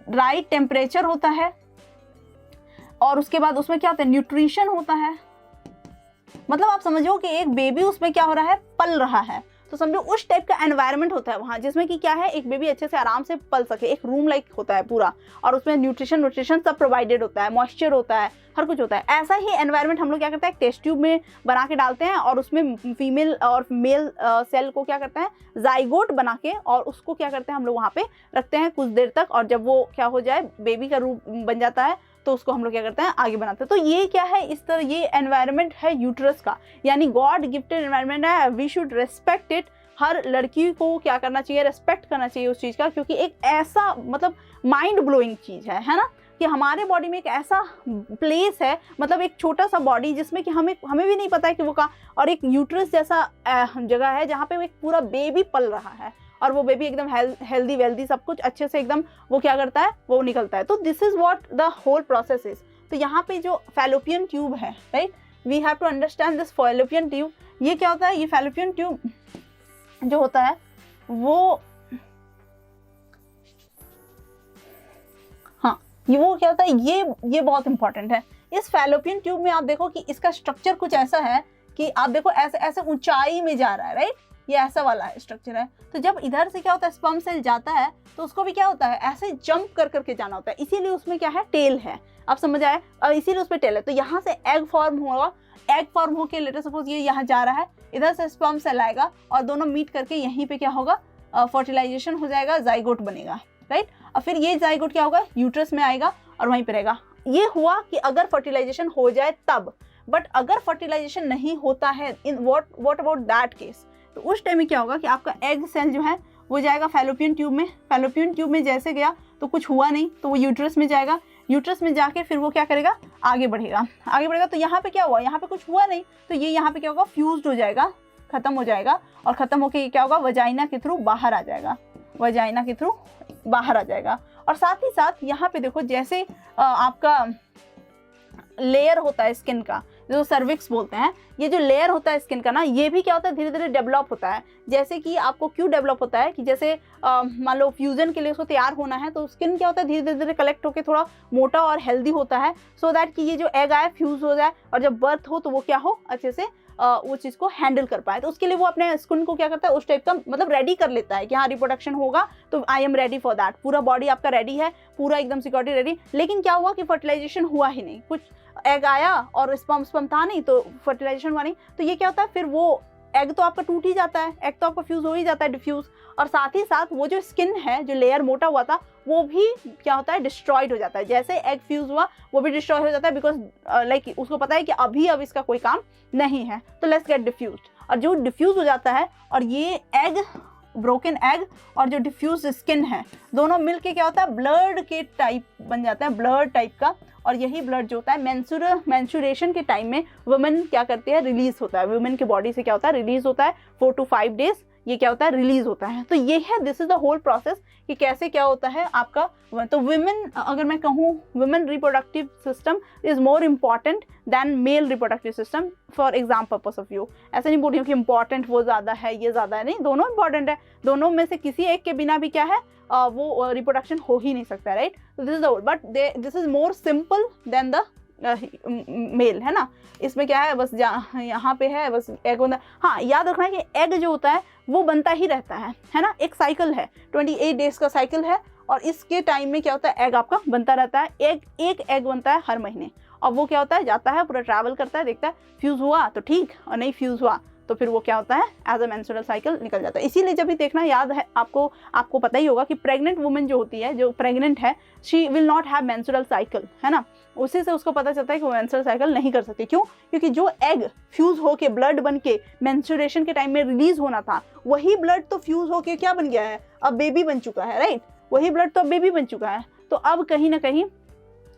राइट टेम्परेचर होता है, और उसके बाद उसमें क्या होता है न्यूट्रिशन होता है। मतलब आप समझो कि एक बेबी उसमें क्या हो रहा है पल रहा है, तो समझो उस टाइप का एनवायरनमेंट होता है वहाँ, जिसमें कि क्या है एक बेबी अच्छे से आराम से पल सके, एक रूम लाइक होता है पूरा, और उसमें न्यूट्रिशन सब प्रोवाइडेड होता है, मॉइस्चर होता है, हर कुछ होता है। ऐसा ही एनवायरनमेंट हम लोग क्या करते हैं टेस्ट ट्यूब में बना के डालते हैं, और उसमें फीमेल और मेल सेल को क्या करते हैं जाइगोट बना के, और उसको क्या करते हैं हम लोग वहाँ पे रखते हैं कुछ देर तक, और जब वो क्या हो जाए बेबी का रूप बन जाता है तो उसको हम लोग क्या करते हैं आगे बनाते हैं। तो ये क्या है इस तरह ये एनवायरनमेंट है यूट्रस का, यानी गॉड गिफ्टेड एनवायरनमेंट है, वी शुड रेस्पेक्ट इट। हर लड़की को क्या करना चाहिए रेस्पेक्ट करना चाहिए उस चीज़ का, क्योंकि एक ऐसा मतलब माइंड ब्लोइंग चीज़ है ना, कि हमारे बॉडी में एक ऐसा प्लेस है, मतलब एक छोटा सा बॉडी जिसमें कि हमें भी नहीं पता है कि वो कहाँ, और एक यूट्रस जैसा जगह है जहाँ पे एक पूरा बेबी पल रहा है, और वो बेबी एकदम हेल्दी वेल्दी सब कुछ अच्छे से एकदम वो क्या करता है वो निकलता है। तो this is what the whole process is. तो यहाँ पे जो फैलोपियन ट्यूब है, right, we have to understand this fallopian tube. ये क्या होता है, ये फैलोपियन ट्यूब जो होता है वो वो क्या होता है ये बहुत इंपॉर्टेंट है। इस फैलोपियन ट्यूब में आप देखो कि इसका स्ट्रक्चर कुछ ऐसा है कि आप देखो ऐसे ऐसे ऊंचाई में जा रहा है, राइट, ये ऐसा वाला स्ट्रक्चर है। तो जब इधर से क्या होता है स्पर्म सेल जाता है तो उसको भी क्या होता है ऐसे जंप कर करके जाना होता है, इसीलिए उसमें क्या है टेल है, आप समझ आए, और इसीलिए उसमें टेल है। तो यहाँ से एग फॉर्म होगा, एग फॉर्म होके लेटर सपोज ये यहाँ जा रहा है, इधर से स्पर्म सेल आएगा और दोनों मीट करके यहीं पे क्या होगा फर्टिलाइजेशन हो जाएगा, जाइगोट बनेगा, राइट। और फिर ये जाइगोट क्या होगा यूट्रस में आएगा और वहीं पे रहेगा। ये हुआ कि अगर फर्टिलाइजेशन हो जाए तब, बट अगर फर्टिलाइजेशन नहीं होता है in what about that case, तो उस टाइम में क्या होगा कि आपका एग सेल जो है वो जाएगा फैलोपियन ट्यूब में। फैलोपियन ट्यूब में जैसे गया तो कुछ हुआ नहीं तो वो यूट्रस में जाएगा, यूट्रस में जाके फिर वो क्या करेगा आगे बढ़ेगा, आगे बढ़ेगा। तो यहाँ पे क्या हुआ, यहाँ पे कुछ हुआ नहीं, तो ये यहाँ पे क्या होगा फ्यूज्ड हो जाएगा, खत्म हो जाएगा, और खत्म होके क्या होगा वजाइना के थ्रू बाहर आ जाएगा, वजाइना के थ्रू बाहर आ जाएगा। और साथ ही साथ यहाँ पे देखो जैसे आपका लेयर होता है स्किन का, जो सर्विक्स बोलते हैं, ये जो लेयर होता है स्किन का ना, ये भी क्या होता है धीरे धीरे डेवलप होता है। जैसे कि आपको क्यों डेवलप होता है कि जैसे मान लो फ्यूजन के लिए उसको तैयार होना है, तो स्किन क्या होता है धीरे धीरे कलेक्ट होकर थोड़ा मोटा और हेल्दी होता है, सो दैट कि ये जो एग आए फ्यूज हो जाए, और जब बर्थ हो तो वो क्या हो अच्छे से वो चीज़ को हैंडल कर पाए। तो उसके लिए वो अपने स्किन को क्या करता है उस टाइप का मतलब रेडी कर लेता है कि हाँ रिप्रोडक्शन होगा तो I am ready for that, पूरा बॉडी आपका रेडी है, पूरा एकदम सिक्योरिटी रेडी। लेकिन क्या हुआ कि फर्टिलाइजेशन हुआ ही नहीं, कुछ एग आया और स्पर्म था नहीं तो फर्टिलाइजेशन हुआ नहीं, तो ये क्या होता है फिर वो एग तो आपका टूट ही जाता है, एग तो आपका फ्यूज हो ही जाता है, डिफ्यूज, और साथ ही साथ वो जो स्किन है जो लेयर मोटा हुआ था वो भी क्या होता है डिस्ट्रॉयड हो जाता है। जैसे एग फ्यूज हुआ वो भी डिस्ट्रॉय हो जाता है, बिकॉज लाइक उसको पता है कि अभी अब इसका कोई काम नहीं है, तो लेट्स गेट डिफ्यूज्ड। और जो डिफ्यूज हो जाता है और ये एग ब्रोकन एग और जो डिफ्यूज स्किन है दोनों मिलके क्या होता है ब्लड के टाइप बन जाता है, ब्लड टाइप का। और यही ब्लड जो होता है मेंस्ट्रुएशन के टाइम में वुमेन क्या करती है रिलीज होता है, वुमेन के बॉडी से क्या होता है रिलीज होता है 4 to 5 days ये क्या होता है, रिलीज होता है। तो ये है, this is the whole process कि कैसे क्या होता है आपका। तो वुमेन, अगर मैं कहूँ women reproductive system is more important than male reproductive system for exam purpose of view. ऐसे नहीं बोल रही हूँ कि इंपॉर्टेंट वो ज़्यादा है ये ज़्यादा है, नहीं, दोनों इंपॉर्टेंट है। दोनों में से किसी एक के बिना भी क्या है वो रिप्रोडक्शन हो ही नहीं सकता, राइट। तो this is the, but this is more simple than the male, है ना। इसमें क्या है, बस यहाँ पे है बस एग बनता। हाँ, याद रखना है कि एग जो होता है वो बनता ही रहता है ना। एक साइकिल है, 28 डेज का साइकिल है, और इसके टाइम में क्या होता है, एग आपका बनता रहता है। एक एग बनता है हर महीने, और वो क्या होता है, जाता है पूरा ट्रैवल करता है, देखता है फ्यूज़ हुआ तो ठीक, और नहीं फ्यूज़ हुआ तो फिर वो क्या होता है, एज अ मेंस्ट्रुअल साइकिल निकल जाता है। इसीलिए जब भी देखना, याद है आपको पता ही होगा कि प्रेग्नेंट वुमेन जो होती है, जो प्रेग्नेंट है, she will not have menstrual cycle, है ना। उसी से उसको पता चलता है कि वो मेंस्ट्रुअल साइकिल नहीं कर सकती। क्यों? क्योंकि जो एग फ्यूज होके ब्लड बन के मेंस्ट्रुएशन के टाइम में रिलीज होना था, वही ब्लड तो फ्यूज होके क्या बन गया है, अब बेबी बन चुका है, राइट। वही ब्लड तो अब बेबी बन चुका है, तो अब कहीं ना कहीं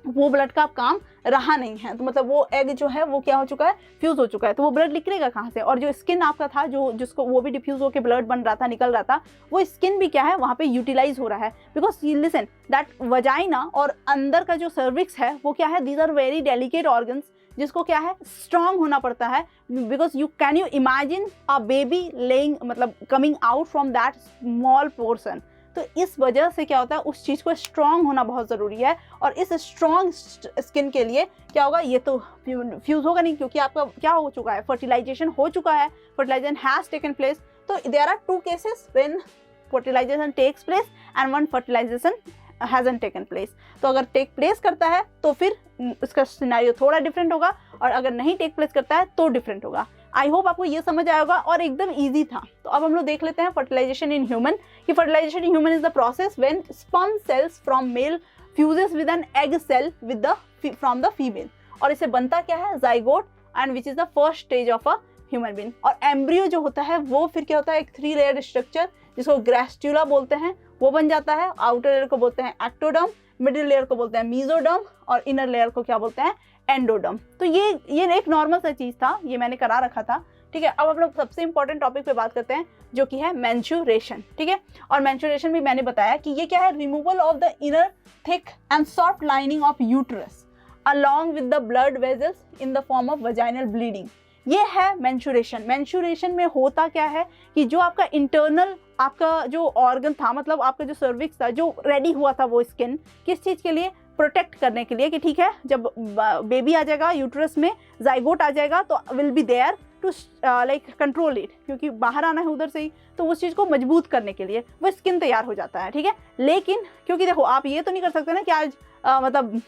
वो ब्लड का अब काम रहा नहीं है। तो मतलब वो एग जो है वो क्या हो चुका है, फ्यूज हो चुका है। तो वो ब्लड निकलेगा कहाँ से? और जो स्किन आपका था, जिसको वो भी डिफ्यूज होकर ब्लड बन रहा था, निकल रहा था, वो स्किन भी क्या है वहाँ पे यूटिलाइज हो रहा है। बिकॉज लिसन दैट वजाइना और अंदर का जो सर्विक्स है वो क्या है, these are very delicate organs, जिसको क्या है स्ट्रांग होना पड़ता है। Because can you imagine a baby laying, मतलब coming out from that small portion. तो इस वजह से क्या होता है, उस चीज़ को स्ट्रांग होना बहुत ज़रूरी है। और इस स्ट्रांग स्किन के लिए क्या होगा, ये तो फ्यूज़ होगा नहीं, क्योंकि आपका क्या हो चुका है, फर्टिलाइजेशन हो चुका है, फर्टिलाइजेशन हैज़ टेकन प्लेस। तो there are 2 cases when fertilization takes place and one fertilization hasn't taken place. तो अगर टेक प्लेस करता है तो फिर उसका सिनेरियो थोड़ा डिफरेंट होगा, और अगर नहीं टेक प्लेस करता है तो डिफरेंट होगा। आई होप आपको ये समझ आया होगा, और एकदम इजी था। तो अब हम लोग देख लेते हैं फर्टिलाइजेशन इन ह्यूमन। कि fertilization in human is the process when sperm cells from male fuses with an egg cell with the from the female. और इसे बनता क्या है, zygote, and which is the first stage of a human being. और embryo जो होता है वो फिर क्या होता है, एक 3 लेयर स्ट्रक्चर जिसको ग्रेस्ट्यूला बोलते हैं, वो बन जाता है। आउटर लेयर को बोलते हैं एक्टोडर्म, मिडिल लेयर को बोलते हैं मीजोडर्म, और इनर लेयर को क्या बोलते हैं, एंडोडर्म। तो ये एक नॉर्मल सा चीज था, ये मैंने करा रखा था, ठीक है। अब हम लोग सबसे इंपॉर्टेंट टॉपिक पे बात करते हैं, जो कि है मेंस्ट्रुएशन, ठीक है। और मेंस्ट्रुएशन भी मैंने बताया कि ये क्या है, removal of the inner thick and soft lining of uterus along with the blood vessels in the form of vaginal bleeding। ये है मेंस्ट्रुएशन। मेंस्ट्रुएशन में होता क्या है कि जो आपका इंटरनल आपका जो ऑर्गन था, मतलब आपका जो सर्विक्स था, जो रेडी हुआ था, वो स्किन किस चीज़ के लिए, प्रोटेक्ट करने के लिए, कि ठीक है जब बेबी आ जाएगा यूट्रस में, जाइगोट आ जाएगा, तो will be there to like control it, क्योंकि बाहर आना है उधर से ही, तो उस चीज़ को मजबूत करने के लिए वो स्किन तैयार हो जाता है, ठीक है। लेकिन क्योंकि देखो आप ये तो नहीं कर सकते ना कि आज मतलब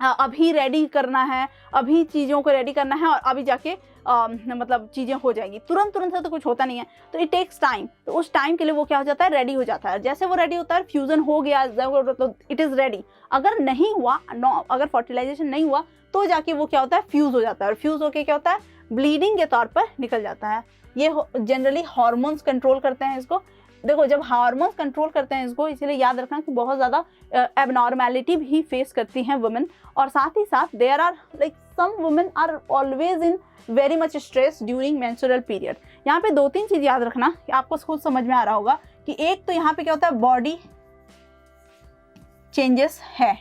अभी रेडी करना है, अभी चीज़ों को रेडी करना है और अभी जाके मतलब चीज़ें हो जाएंगी, तुरंत से तो कुछ होता नहीं है। तो इट टेक्स टाइम। तो उस टाइम के लिए वो क्या हो जाता है, रेडी हो जाता है। जैसे वो रेडी होता है, फ्यूजन हो गया तो इट इज़ रेडी। अगर नहीं हुआ, अगर फर्टिलाइजेशन नहीं हुआ, तो जाके वो क्या होता है, फ्यूज हो जाता है। और फ्यूज होके क्या होता है, ब्लीडिंग के तौर पर निकल जाता है। ये जनरली हार्मोन्स कंट्रोल करते हैं इसको। देखो जब हार्मोन्स कंट्रोल करते हैं इसको, इसीलिए याद रखना कि बहुत ज़्यादा एबनॉर्मेलिटी भी फेस करती हैं वुमेन। और साथ ही साथ there are like some women are always in very much stress during menstrual period. यहाँ पे 2-3 चीज़ याद रखना कि आपको खुद समझ में आ रहा होगा कि एक तो यहाँ पे क्या होता है, बॉडी चेंजेस है,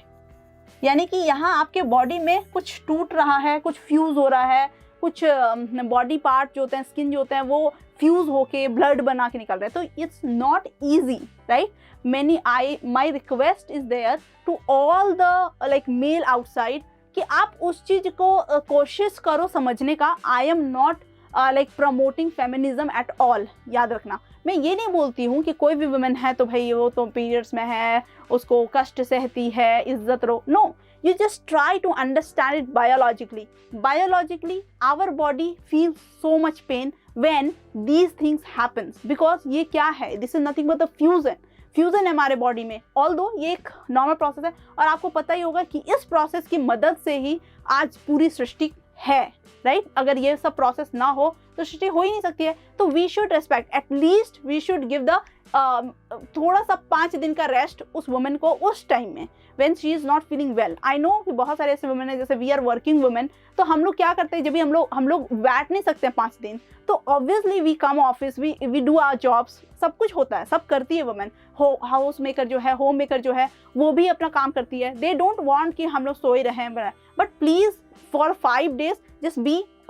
यानी कि यहाँ आपके बॉडी में कुछ टूट रहा है, कुछ फ्यूज हो रहा है, कुछ बॉडी पार्ट जो होते हैं, स्किन जो होते हैं, वो फ्यूज होके ब्लड बना के निकल रहे हैं। तो it's not easy, right. My request is there to all the like male outside कि आप उस चीज को कोशिश करो समझने का। I am not like promoting feminism at all. याद रखना, मैं ये नहीं बोलती हूँ कि कोई भी वुमेन है तो भाई वो तो पीरियड्स में है, उसको कष्ट सहती है, इज्जत रो। No, you just try to understand it biologically. Biologically, our body feels so much pain when these things happens, because ये क्या है, this is nothing but the fusion. Fusion है हमारे बॉडी में, ऑल्दो ये एक नॉर्मल प्रोसेस है। और आपको पता ही होगा कि इस प्रोसेस की मदद से ही आज पूरी सृष्टि है, राइट। अगर ये सब प्रोसेस ना हो तो सृष्टि हो ही नहीं सकती है। तो we should respect, at least we should give the थोड़ा सा 5 दिन का रेस्ट उस वुमेन को उस टाइम में when she is not feeling well. I know कि बहुत सारे ऐसे वुमेन हैं, जैसे वी आर वर्किंग वुमेन, तो हम लोग क्या करते हैं, जब भी हम लोग बैठ नहीं सकते हैं 5 दिन, तो obviously we come office, we do our jobs, सब कुछ होता है, सब करती है वुमेन। हाउस मेकर जो है, होम मेकर जो है, वो भी अपना काम करती है। दे डोंट वांट कि हम लोग सोए रहें, but please for 5 days just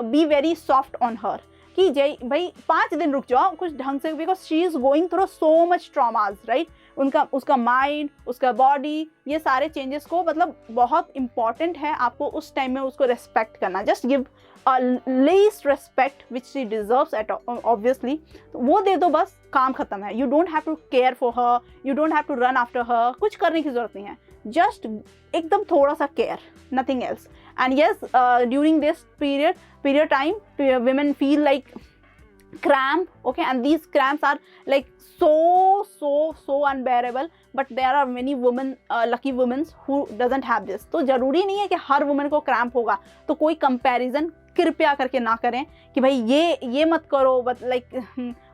be very soft on her, कि जय भाई 5 दिन रुक जाओ कुछ ढंग से, because she is going through so much traumas, right. उसका माइंड, उसका बॉडी, ये सारे चेंजेस को मतलब बहुत इंपॉर्टेंट है आपको उस टाइम में उसको रेस्पेक्ट करना। Just give least respect which she deserves at obviously, वो दे दो, बस काम खत्म है। You don't have to care for her, you don't have to run after her, कुछ करने की जरूरत नहीं है, जस्ट एकदम थोड़ा सा care, nothing else. And yes, during this period time, women feel like cramp, okay, and these cramps are like so unbearable, but there are many women, lucky women who doesn't have this। तो जरूरी नहीं है कि हर women को cramp होगा, तो कोई comparison कृपया करके ना करें कि भाई ये मत करो, बट लाइक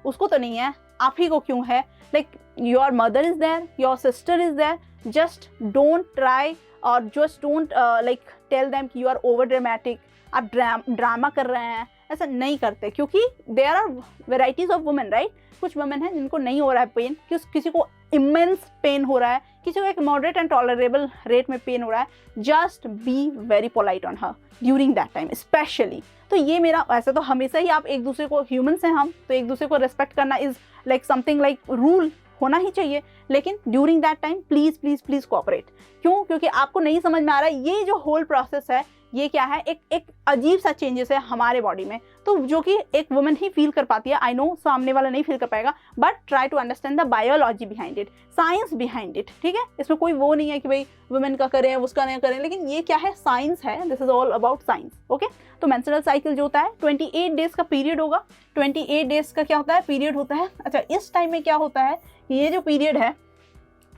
उसको तो नहीं है, आप ही को क्यों है। Like your mother is there, your sister is there, just don't try और just don't like tell them कि यू आर ओवर ड्रामेटिक, आप ड्रामा कर रहे हैं, ऐसा नहीं करते, क्योंकि there are varieties of women, right. कुछ वुमेन हैं जिनको नहीं हो रहा है पेन, किसी को इमेंस पेन हो रहा है, किसी को एक मॉडरेट एंड टॉलरेबल रेट में पेन हो रहा है, just be very polite on her during that time specially. तो ये मेरा, ऐसे तो हमेशा ही आप एक दूसरे को, ह्यूमन्स हैं हम, तो एक दूसरे को रेस्पेक्ट करना is like something like rule होना ही चाहिए, लेकिन during that time please please please cooperate. क्यों? क्योंकि आपको नहीं समझ में आ रहा है ये जो होल प्रोसेस है, ये क्या है, एक अजीब सा चेंजेस है हमारे बॉडी में, तो जो कि एक वुमेन ही फील कर पाती है। आई नो सामने वाला नहीं फील कर पाएगा, but try to understand the biology behind it, science behind it, ठीक है। इसमें कोई वो नहीं है कि भाई वुमेन का करें उसका नहीं करें, लेकिन ये क्या है, साइंस है, this is all about science, okay. तो मेंस्ट्रुअल साइकिल जो होता है 28 डेज का पीरियड होगा। 28 डेज का क्या होता है, पीरियड होता है। अच्छा, इस टाइम में क्या होता है, ये जो पीरियड है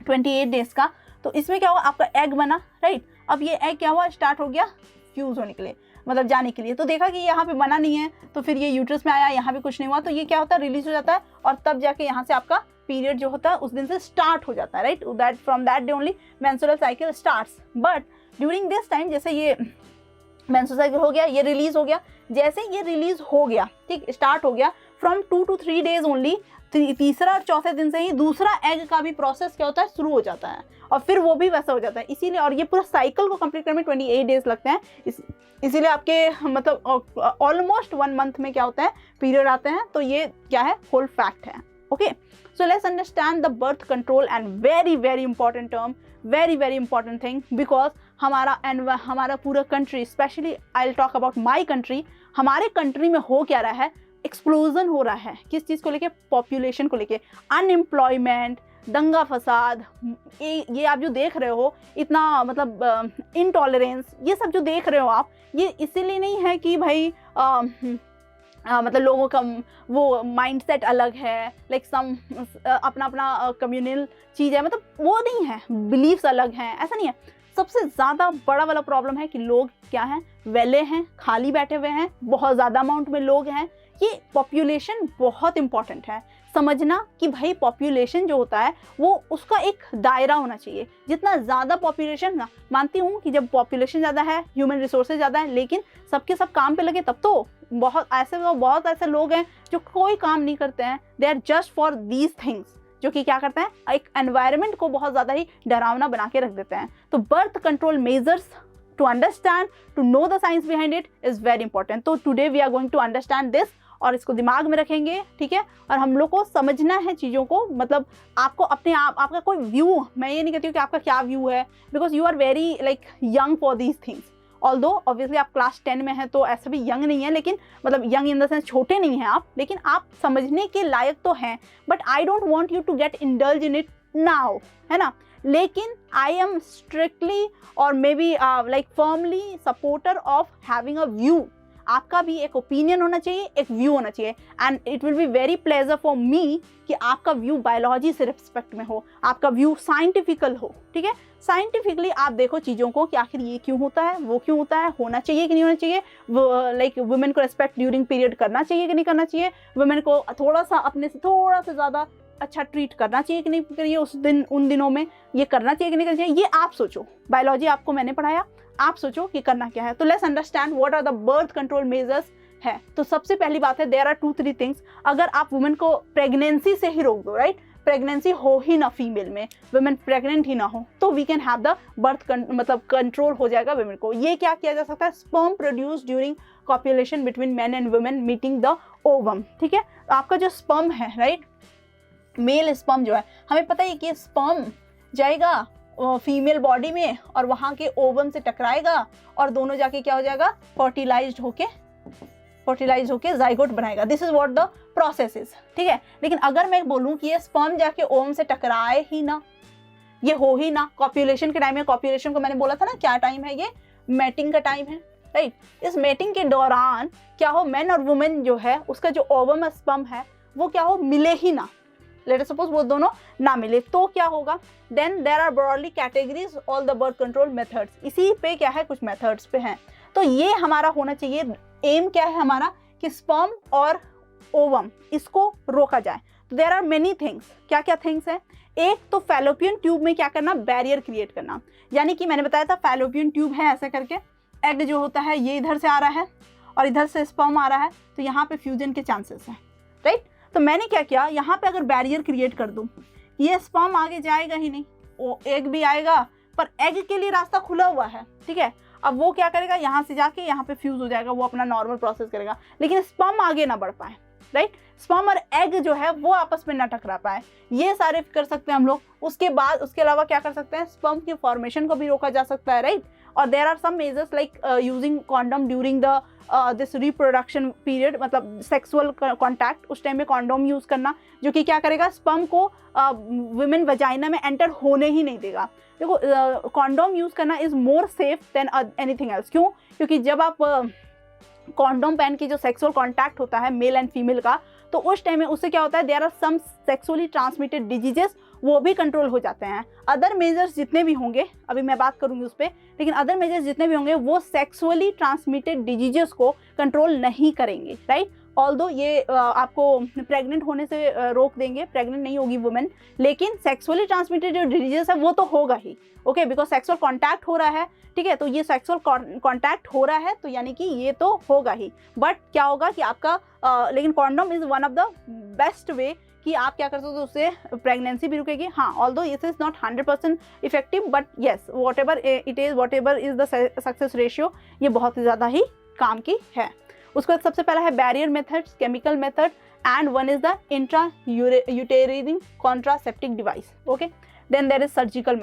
28 डेज का, तो इसमें क्या हुआ, आपका एग बना, राइट। अब ये एग क्या हुआ, स्टार्ट हो गया फ्यूज होने के लिए, मतलब जाने के लिए। तो देखा कि यहाँ पे बना नहीं है, तो फिर ये यूट्रस में आया, यहाँ भी कुछ नहीं हुआ, तो ये क्या होता है, रिलीज हो जाता है, और तब जाके यहाँ से आपका पीरियड जो होता है उस दिन से स्टार्ट हो जाता है, right. That from that day only menstrual cycle starts. But during this time, जैसे ये मेंस्ट्रुअल साइकिल हो गया, ये रिलीज हो गया, जैसे ये रिलीज हो गया, ठीक, स्टार्ट हो गया, फ्रॉम 2 to 3 days ओनली, तीसरा और चौथे दिन से ही दूसरा एग का भी प्रोसेस क्या होता है, शुरू हो जाता है, और फिर वो भी वैसा हो जाता है। इसीलिए, और ये पूरा साइकिल को कंप्लीट करने में 28 डेज लगते हैं, इसीलिए आपके मतलब ऑलमोस्ट 1 month में क्या होता है, पीरियड आते हैं। तो ये क्या है, होल फैक्ट है, okay. So let's understand the birth control and very very important term, very very important thing, because हमारा पूरा country, specially I will talk about my country, हमारे कंट्री में हो क्या रहा है, एक्सप्लोजन हो रहा है, किस चीज़ को लेके, पॉपुलेशन को लेके, अनएम्प्लॉयमेंट, दंगा फसाद, ये आप जो देख रहे हो, इतना मतलब इनटॉलरेंस, ये सब जो देख रहे हो आप, ये इसीलिए नहीं है कि भाई मतलब लोगों का वो माइंडसेट अलग है, लाइक सम अपना अपना कम्युनल चीज़ है, मतलब वो नहीं है, बिलीव्स अलग हैं, ऐसा नहीं है। सबसे ज़्यादा बड़ा वाला प्रॉब्लम है कि लोग क्या हैं, वेले हैं, खाली बैठे हुए हैं, बहुत ज़्यादा अमाउंट में लोग हैं। ये पॉपुलेशन बहुत इंपॉर्टेंट है समझना कि भाई पॉपुलेशन जो होता है वो उसका एक दायरा होना चाहिए। जितना ज़्यादा पॉपुलेशन ना, मानती हूँ कि जब पॉपुलेशन ज़्यादा है, ह्यूमन रिसोर्सेज ज़्यादा है, लेकिन सबके सब काम पे लगे तब तो बहुत ऐसे लोग हैं जो कोई काम नहीं करते हैं, they are just for these things, जो कि क्या करते हैं, एक एनवायरनमेंट को बहुत ज़्यादा ही डरावना बना के रख देते हैं। तो birth control measures to understand, to know the science behind it is very important. तो today we are going to understand this, और इसको दिमाग में रखेंगे, ठीक है। और हम लोग को समझना है चीज़ों को, मतलब आपको अपने आप, आपका कोई व्यू, मैं ये नहीं कहती हूँ कि आपका क्या व्यू है, because you are very like young for these things. Although obviously आप क्लास 10 में हैं तो ऐसा भी यंग नहीं है, लेकिन मतलब यंग इन द सेंस छोटे नहीं हैं आप, लेकिन आप समझने के लायक तो हैं। But I don't want you to get indulge in it now, है ना। लेकिन आई एम स्ट्रिक्टली और maybe like firmly supporter of having a view. आपका भी एक ओपिनियन होना चाहिए, एक व्यू होना चाहिए, and it will be very pleasure for me कि आपका व्यू बायोलॉजी से रिस्पेक्ट में हो, आपका व्यू साइंटिफिकल हो, ठीक है। साइंटिफिकली आप देखो चीज़ों को कि आखिर ये क्यों होता है, वो क्यों होता है, होना चाहिए कि नहीं होना चाहिए, लाइक वुमेन को रिस्पेक्ट ड्यूरिंग पीरियड करना चाहिए कि नहीं करना चाहिए, वुमेन को थोड़ा सा अपने से थोड़ा सा ज़्यादा अच्छा ट्रीट करना चाहिए कि नहीं करिए उस दिन, उन दिनों में ये करना चाहिए कि नहीं करना चाहिए, ये आप सोचो। बायोलॉजी आपको मैंने पढ़ाया, आप सोचो कि करना क्या है। तो let's understand what are the birth control measures है। तो सबसे पहली बात है, देयर आर 2-3 थिंग्स। अगर आप वुमेन को प्रेगनेंसी से ही रोक दो, राइट, प्रेगनेंसी हो ही ना फीमेल में, वुमेन प्रेग्नेंट ही ना हो, तो we can have the birth मतलब कंट्रोल हो जाएगा वुमेन को। ये क्या किया जा सकता है, sperm produce during copulation between main and women meeting the ovum, ठीक है। आपका जो स्पर्म है, राइट, मेल स्पर्म जो है, हमें पता है कि स्पर्म जाएगा फीमेल बॉडी में और वहां के ओवम से टकराएगा और दोनों जाके क्या हो जाएगा, फर्टिलाइज्ड होके जाइगोट बनाएगा। This is what the process is, ठीक है। लेकिन अगर मैं बोलूं कि ये स्पर्म जाके ओवम से टकराए ही ना, ये हो ही ना, कॉपुलेशन के टाइम में, कॉपुलेशन को मैंने बोला था ना क्या टाइम है, ये मेटिंग का टाइम है, राइट। इस मेटिंग के दौरान क्या हो, मैन और वुमेन जो है उसका जो ओवम स्पर्म है वो क्या हो, मिले ही ना, लेट अस सपोज वो दोनों ना मिले, तो क्या होगा, then there are broadly categories all the birth control methods. इसी पे क्या है, कुछ मेथड्स पे हैं। तो ये हमारा होना चाहिए, एम क्या है हमारा, कि स्पर्म और ओवम इसको रोका जाए। तो देयर आर मेनी थिंग्स, क्या क्या थिंग्स है। एक तो फैलोपियन ट्यूब में क्या करना, बैरियर क्रिएट करना। यानी कि मैंने बताया था फैलोपियन ट्यूब है ऐसे करके, एग जो होता है ये इधर से आ रहा है और इधर से स्पर्म आ रहा है, तो यहाँ पे फ्यूजन के चांसेस हैं, राइट। तो मैंने क्या किया, यहाँ पे अगर बैरियर क्रिएट कर दूँ, ये स्पर्म आगे जाएगा ही नहीं, वो एग भी आएगा पर एग के लिए रास्ता खुला हुआ है, ठीक है। अब वो क्या करेगा, यहाँ से जाके यहाँ पे फ्यूज हो जाएगा, वो अपना नॉर्मल प्रोसेस करेगा, लेकिन स्पर्म आगे ना बढ़ पाए, राइट। स्पर्म और एग जो है वो आपस में ना टकरा पाए, ये सारे कर सकते हैं हम लोग। उसके बाद उसके अलावा क्या कर सकते हैं, स्पर्म की फॉर्मेशन को भी रोका जा सकता है, राइट। और there are some measures like using condom during the this reproduction period, मतलब सेक्सुअल कॉन्टैक्ट, उस टाइम में कॉन्डोम यूज करना, जो कि क्या करेगा, स्पर्म को वुमेन वजाइना में एंटर होने ही नहीं देगा। देखो कॉन्डोम यूज करना is more safe than anything else. क्यों, क्योंकि जब आप कॉन्डोम पहन के जो सेक्सुअल कॉन्टैक्ट होता है मेल एंड फीमेल का, तो उस टाइम में उससे क्या होता है, there are some sexually transmitted diseases, वो भी कंट्रोल हो जाते हैं। अदर मेजर्स जितने भी होंगे, अभी मैं बात करूंगी उस पर, लेकिन अदर मेजर्स जितने भी होंगे वो सेक्सुअली ट्रांसमिटेड डिजीजेस को कंट्रोल नहीं करेंगे, राइट। ऑल्दो ये आपको प्रेग्नेंट होने से रोक देंगे, प्रेग्नेंट नहीं होगी वुमेन, लेकिन सेक्सुअली ट्रांसमिटेड जो डिजीजेस है वो तो होगा ही, ओके, बिकॉज सेक्सुअल कॉन्टैक्ट हो रहा है, ठीक है। तो ये सेक्सुअल कॉन्टैक्ट हो रहा है तो यानी कि ये तो होगा ही। बट क्या होगा कि आपका लेकिन condom is one of the best way कि आप क्या कर सकते हो, उससे प्रेगनेंसी भी रुकेगी। हाँ, although this is not 100% effective, but yes what ever it is, what ever is the success ratio, ये बहुत ज़्यादा ही काम की है। उसके बाद सबसे पहला है barrier methods, chemical method, and one is the intra uterine contraceptive device, okay. Then there is surgical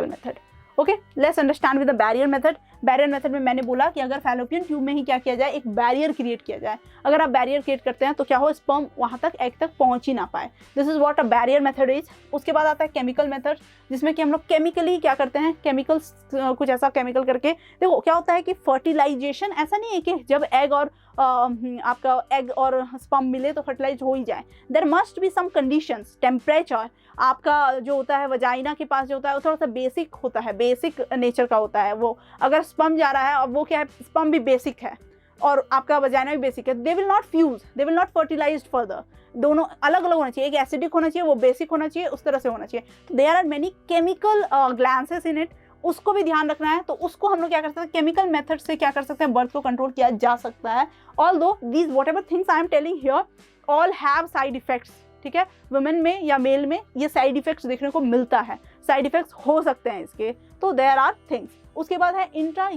method, okay. Let's understand with the barrier method. Barrier method में मैंने बोला कि अगर फैलोपियन ट्यूब में ही क्या किया जाए, एक बैरियर क्रिएट किया जाए। अगर आप बैरियर क्रिएट करते हैं तो क्या हो, स्पर्म वहाँ तक, एग तक पहुँच ही ना पाए। This is what a barrier method is. उसके बाद आता है केमिकल मेथड, जिसमें कि हम लोग केमिकली क्या करते हैं, केमिकल्स कुछ ऐसा केमिकल करके, देखो क्या होता है कि फर्टिलाइजेशन ऐसा नहीं है कि जब एग और आपका एग और स्पर्म मिले तो फर्टिलाइज हो ही जाए। There must be some conditions, temperature, आपका जो होता है वजाइना के पास जो होता है वो थोड़ा सा बेसिक होता है, बेसिक नेचर का होता है वो। अगर स्पर्म जा रहा है और वो क्या है, स्पर्म भी बेसिक है और आपका वजाइना भी बेसिक है, they will not fuse, they will not fertilized further. दोनों अलग अलग होना चाहिए, एक एसिडिक होना चाहिए, वो बेसिक होना चाहिए, उस तरह से होना चाहिए। तो there are many chemical glands in it, उसको भी ध्यान रखना है। तो उसको हम लोग क्या कर सकते हैं, केमिकल मेथड से क्या कर सकते हैं, बर्थ को कंट्रोल किया जा सकता है। Although these what ever things I am telling here all have side effects, ठीक है। वुमेन में या मेल में ये साइड इफेक्ट्स देखने को मिलता है, साइड इफेक्ट्स हो सकते हैं इसके, तो देयर आर थिंग्स। उसके बाद है इंट्रा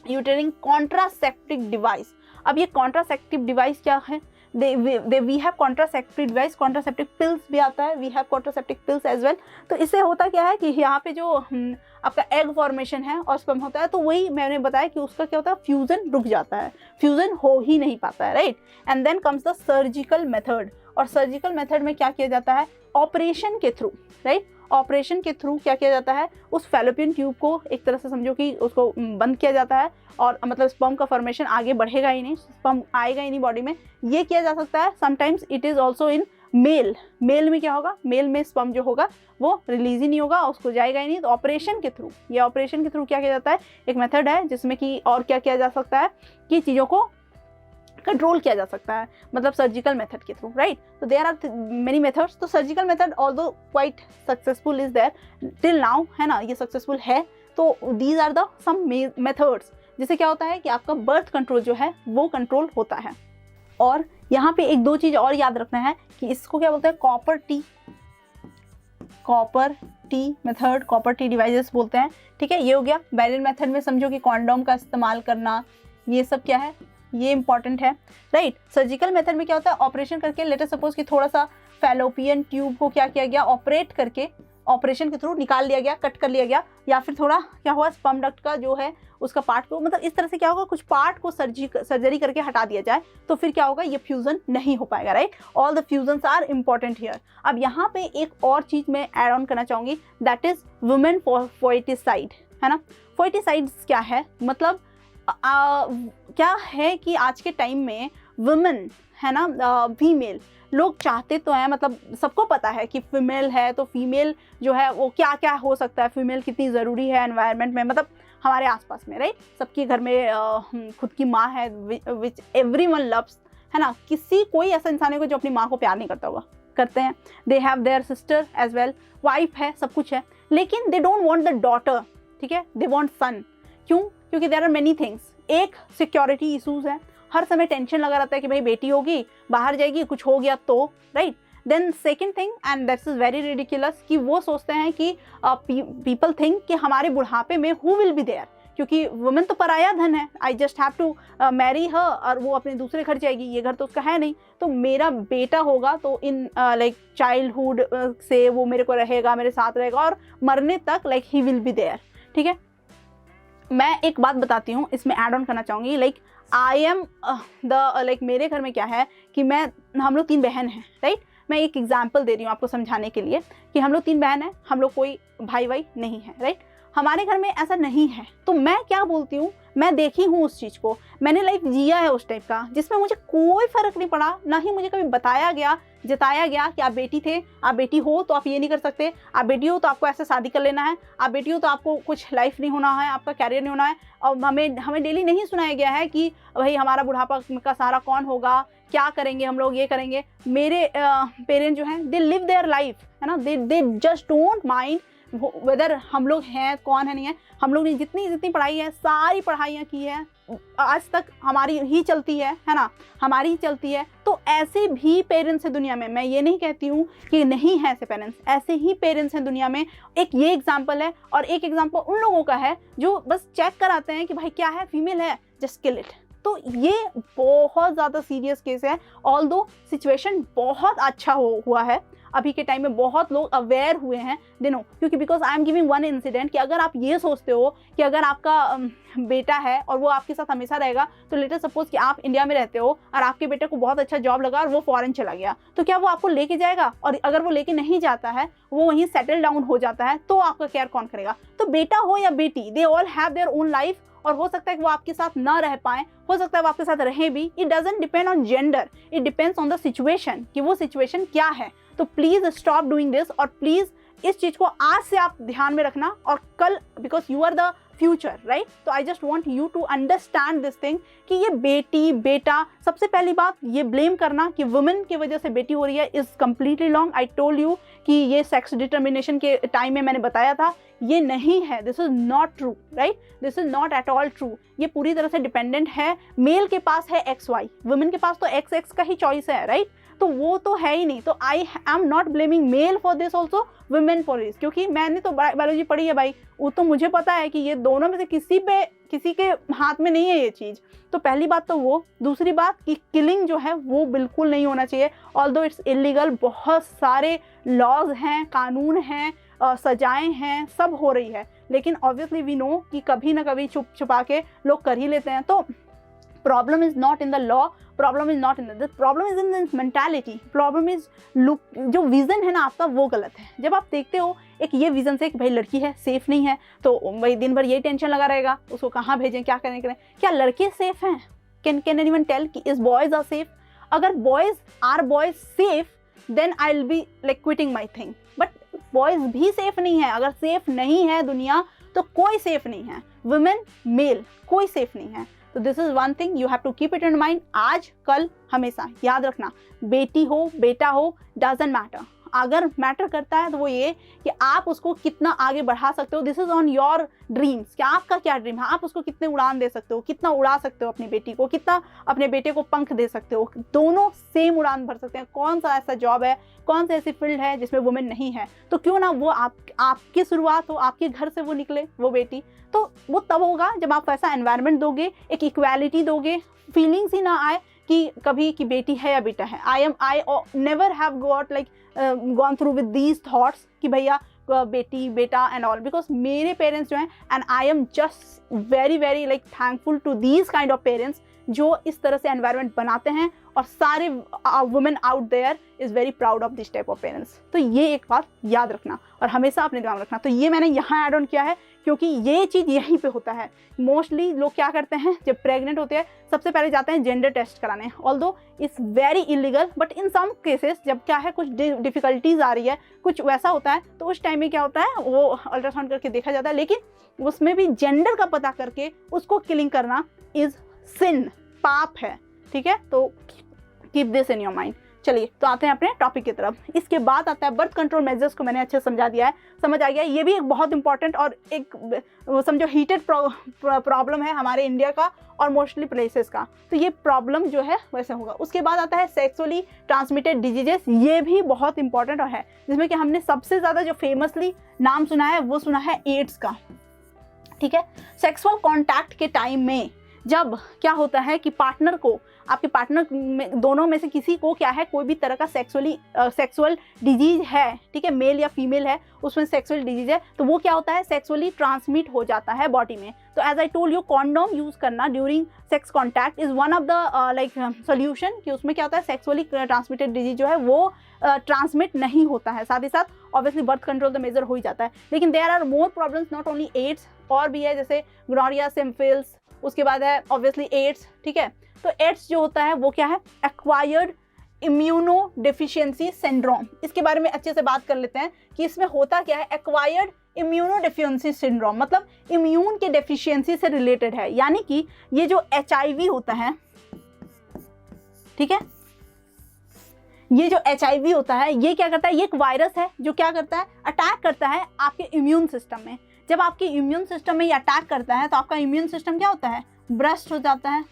यूटेरिन कॉन्ट्रासेप्टिव डिवाइस। अब ये कॉन्ट्रासेप्टिव डिवाइस क्या है, we have contraceptive device, contraceptive pills भी आता है, we have contraceptive pills as well. तो इससे होता क्या है कि यहाँ पे जो आपका एग फॉर्मेशन है और स्पर्म होता है, तो वही मैंने बताया कि उसका क्या होता है, फ्यूजन रुक जाता है, फ्यूजन हो ही नहीं पाता है, right. And then comes the surgical method. और सर्जिकल मेथड में क्या किया जाता है, ऑपरेशन के थ्रू, राइट, ऑपरेशन के थ्रू क्या किया जाता है, उस फैलोपियन ट्यूब को एक तरह से समझो कि उसको बंद किया जाता है, और मतलब स्पर्म का फॉर्मेशन आगे बढ़ेगा ही नहीं, स्पर्म आएगा ही नहीं बॉडी में। ये किया जा सकता है। Sometimes it is also in male में क्या होगा, मेल में स्पर्म जो होगा वो रिलीज ही नहीं होगा, उसको जाएगा ही नहीं। तो ऑपरेशन के थ्रू, ये ऑपरेशन के थ्रू क्या किया जाता है, एक मेथड है जिसमें कि और क्या किया जा सकता है कि चीज़ों को कंट्रोल किया जा सकता है, मतलब सर्जिकल मेथड के थ्रू, राइट। तो देयर आर मेनी मेथड्स। तो surgical method although quite successful is there till now, है ना, ये सक्सेसफुल है। तो these are the some methods जिससे क्या होता है कि आपका बर्थ कंट्रोल जो है वो कंट्रोल होता है। और यहाँ पे एक दो चीज़ और याद रखना है कि इसको क्या बोलते हैं, copper T method, copper T devices बोलते हैं, ठीक है। ये हो गया। बैरियर मेथड में समझो कि कॉन्डोम का इस्तेमाल करना, ये सब क्या है, ये इंपॉर्टेंट है, राइट। सर्जिकल मेथड में क्या होता है, ऑपरेशन करके, लेटर सपोज कि थोड़ा सा फैलोपियन ट्यूब को क्या किया गया, ऑपरेट करके, ऑपरेशन के थ्रू निकाल लिया गया, कट कर लिया गया, या फिर थोड़ा क्या हुआ, स्पर्म डक्ट का जो है उसका पार्ट को, मतलब इस तरह से क्या होगा, कुछ पार्ट को सर्जरी करके हटा दिया जाए, तो फिर क्या होगा, ये फ्यूजन नहीं हो पाएगा, right. All the fusions are important here. अब यहाँ पे एक और चीज मैं ऐड ऑन करना चाहूंगी, दैट इज वुमेन फोएटिसाइड, है ना। फोएटिसाइड्स क्या है, मतलब क्या है कि आज के टाइम में वुमेन, है ना, फीमेल लोग चाहते तो हैं, मतलब सबको पता है कि फीमेल है तो फीमेल जो है वो क्या क्या हो सकता है, फीमेल कितनी ज़रूरी है एनवायरनमेंट में, मतलब हमारे आसपास में, राइट। सबके घर में खुद की माँ है, विच एवरीवन लव्स, है ना। कोई ऐसा इंसान है जो अपनी माँ को प्यार नहीं करता होगा, करते हैं। They have their sister as well, wife है, सब कुछ है, लेकिन they don't want the daughter, ठीक है, दे वांट सन। क्यों? क्योंकि देयर आर मेनी थिंग्स। एक सिक्योरिटी इशूज़ है, हर समय टेंशन लगा रहता है कि भाई बेटी होगी, बाहर जाएगी, कुछ हो गया तो, right. Then second thing, and that's is very ridiculous, कि वो सोचते हैं कि पीपल थिंक कि हमारे बुढ़ापे में हु विल बी देयर, क्योंकि वुमेन तो पराया धन है, I just have to marry her, और वो अपने दूसरे घर जाएगी, ये घर तो उसका है नहीं, तो मेरा बेटा होगा तो इन लाइक चाइल्डहुड से वो मेरे को रहेगा, मेरे साथ रहेगा, और मरने तक like he will be there, ठीक है। मैं एक बात बताती हूँ, इसमें ऐड ऑन करना चाहूँगी, लाइक आई एम लाइक मेरे घर में क्या है कि हम लोग 3 बहन हैं, राइट। मैं एक एग्जाम्पल दे रही हूँ आपको समझाने के लिए कि हम लोग 3 बहन हैं, हम लोग कोई भाई नहीं है, राइट। हमारे घर में ऐसा नहीं है, तो मैं क्या बोलती हूँ, मैं देखी हूँ उस चीज़ को, मैंने लाइफ जिया है उस टाइप का, जिसमें मुझे कोई फ़र्क नहीं पड़ा, ना ही मुझे कभी बताया गया, जताया गया कि आप बेटी थे, आप बेटी हो तो आप ये नहीं कर सकते, आप बेटी हो तो आपको ऐसे शादी कर लेना है, आप बेटी हो तो आपको कुछ लाइफ नहीं होना है, आपका कैरियर नहीं होना है। और हमें डेली नहीं सुनाया गया है कि भाई हमारा बुढ़ापा का सहारा कौन होगा, क्या करेंगे हम लोग, ये करेंगे। मेरे पेरेंट्स जो हैं, दे लिव देयर लाइफ, है ना, they just don't mind whether हम लोग हैं कौन है नहीं है। हम लोग ने जितनी पढ़ाई है, सारी पढ़ाइयाँ की है, आज तक हमारी ही चलती है ना, हमारी ही चलती है। तो ऐसे भी पेरेंट्स हैं दुनिया में, मैं ये नहीं कहती हूँ कि नहीं है ऐसे पेरेंट्स, ऐसे ही पेरेंट्स हैं दुनिया में। एक ये एग्जाम्पल है, और एक एग्जाम्पल उन लोगों का है जो बस चेक कराते हैं कि भाई क्या है, फीमेल है, जस्ट किल इट। तो ये बहुत ज़्यादा सीरियस केस है, ऑल्दो सिचुएशन बहुत अच्छा हुआ है अभी के टाइम में, बहुत लोग अवेयर हुए हैं दिनों, क्योंकि because I am giving one incident कि अगर आप ये सोचते हो कि अगर आपका बेटा है और वो आपके साथ हमेशा रहेगा, तो लेटर सपोज कि आप इंडिया में रहते हो और आपके बेटे को बहुत अच्छा जॉब लगा और वो फॉरेन चला गया, तो क्या वो आपको लेके जाएगा? और अगर वो लेके नहीं जाता है, वो वहीं सेटल डाउन हो जाता है, तो आपका केयर कौन करेगा? तो बेटा हो या बेटी, they all have their own life, और हो सकता है कि वो आपके साथ ना रह पाए, हो सकता है वो आपके साथ रहे भी। It doesn't depend on gender, it depends on the situation, कि वो सिचुएशन क्या है। तो प्लीज स्टॉप डूइंग दिस, और प्लीज इस चीज को आज से आप ध्यान में रखना, और कल, because you are the future, right. तो I just want you to understand this thing कि ये बेटी बेटा, सबसे पहली बात ये ब्लेम करना कि वुमेन की वजह से बेटी हो रही है is completely wrong. I told you कि ये सेक्स डिटर्मिनेशन के टाइम में मैंने बताया था, ये नहीं है, this is not true, right, this is not at all true. ये पूरी तरह से डिपेंडेंट है, मेल के पास है XY, वुमेन के पास तो XX का ही चॉइस है, राइट। तो वो तो है ही नहीं। तो I am not blaming male for this also, women for this, क्योंकि मैंने तो बायोलॉजी पढ़ी है भाई, वो तो मुझे पता है कि ये दोनों में से किसी के हाथ में नहीं है ये चीज़। तो पहली बात तो वो, दूसरी बात कि किलिंग जो है वो बिल्कुल नहीं होना चाहिए, ऑल्दो इट्स इलीगल। बहुत सारे लॉज हैं, कानून हैं, सजाएं हैं, सब हो रही है, लेकिन ऑब्वियसली वी नो कि कभी ना कभी छुपा के लोग कर ही लेते हैं। तो problem is not in the law, problem is not in the, problem is in this mentality, problem is look, जो विजन है ना आपका वो गलत है। जब आप देखते हो एक ये विजन से कि भाई लड़की है, सेफ नहीं है, तो भाई दिन भर यही टेंशन लगा रहेगा, उसको कहाँ भेजें, क्या करें। क्या लड़के सेफ हैं? कैन एनीवन टेल कि इज बॉयज आर सेफ? अगर boys safe, then I will be like quitting my thing, but boys भी सेफ नहीं है। अगर सेफ नहीं है दुनिया, तो कोई सेफ नहीं है, वुमेन मेल कोई सेफ नहीं है। तो this is one thing you have to keep it in mind, आज कल हमेशा याद रखना, बेटी हो बेटा हो डजंट मैटर, अगर मैटर करता है तो वो ये कि आप उसको कितना आगे बढ़ा सकते हो। This is on your dreams, कि आपका क्या ड्रीम है, आप उसको कितने उड़ान दे सकते हो, कितना उड़ा सकते हो अपनी बेटी को, कितना अपने बेटे को पंख दे सकते हो, दोनों सेम उड़ान भर सकते हैं। कौन सा ऐसा जॉब है, कौन सी ऐसी फील्ड है जिसमें वुमेन नहीं है, तो क्यों ना वो आपकी शुरुआत हो, आपके घर से वो निकले वो बेटी, तो वो तब होगा जब आप वैसा एनवायरनमेंट दोगे, एक इक्वालिटी दोगे, फीलिंग्स ही ना आए कि कभी कि बेटी है या बेटा है। I never have got like gone through with these thoughts कि भैया बेटी बेटा एंड ऑल, बिकॉज मेरे पेरेंट्स जो हैं, and I am just very very like thankful to these kind of parents जो इस तरह से एनवायरनमेंट बनाते हैं, और सारे women out there is very proud of this type of parents. तो ये एक बात याद रखना और हमेशा अपने दिमाग रखना। तो ये मैंने यहाँ ऐड ऑन किया है क्योंकि ये चीज़ यहीं पे होता है। मोस्टली लोग क्या करते हैं, जब प्रेग्नेंट होते हैं सबसे पहले जाते हैं जेंडर टेस्ट कराने, although it's very illegal, but in some cases जब क्या है कुछ डिफिकल्टीज आ रही है, कुछ वैसा होता है, तो उस टाइम में क्या होता है वो अल्ट्रासाउंड करके देखा जाता है। लेकिन उसमें भी जेंडर का पता करके उसको किलिंग करना इज सिन, पाप है, ठीक है। तो keep this in your mind. चलिए तो आते हैं अपने टॉपिक की तरफ। इसके बाद आता है बर्थ कंट्रोल मेजर्स को मैंने अच्छे से समझा दिया है, समझ आ गया। ये भी एक बहुत इंपॉर्टेंट और एक समझो हीटेड प्रॉब्लम है हमारे इंडिया का और मोस्टली प्लेसेस का, तो ये प्रॉब्लम जो है वैसे होगा। उसके बाद आता है सेक्सुअली ट्रांसमिटेड डिजीजेस, ये भी बहुत इंपॉर्टेंट और है, जिसमें कि हमने सबसे ज़्यादा जो फेमसली नाम सुना है वो सुना है एड्स का, ठीक है। सेक्सुअल कॉन्टैक्ट के टाइम में जब क्या होता है कि पार्टनर को, आपके पार्टनर में दोनों में से किसी को क्या है, कोई भी तरह का सेक्सुअल डिजीज है, ठीक है, मेल या फीमेल है, उसमें सेक्सुअल डिजीज है, तो वो क्या होता है सेक्सुअली ट्रांसमिट हो जाता है बॉडी में। तो as I told you, condom use करना during sex contact is one of the like solution, कि उसमें क्या होता है सेक्सुअली ट्रांसमिटेड डिजीज जो है वो ट्रांसमिट नहीं होता है। साथ ही साथ obviously birth control the major हो ही जाता है। लेकिन there are more problems, not only AIDS, और भी है जैसे गोनोरिया, सिम्फिल्स, उसके बाद है ऑब्वियसली एड्स, ठीक है। तो एड्स जो होता है वो क्या है, एक्वायर्ड इम्यूनो डेफिशिएंसी सिंड्रोम। इसके बारे में अच्छे से बात कर लेते हैं कि इसमें होता क्या है। एक्वायर्ड इम्यूनो डेफिशिएंसी सिंड्रोम मतलब इम्यून के डेफिशिएंसी से रिलेटेड है, यानी कि ये जो HIV होता है, ठीक है, ये जो HIV होता है ये क्या करता है, ये एक वायरस है जो क्या करता है, अटैक करता है आपके इम्यून सिस्टम में। जब आपके इम्यून सिस्टम में ये अटैक करता है तो आपका इम्यून सिस्टम क्या होता है, ब्रस्ट हो जाता है।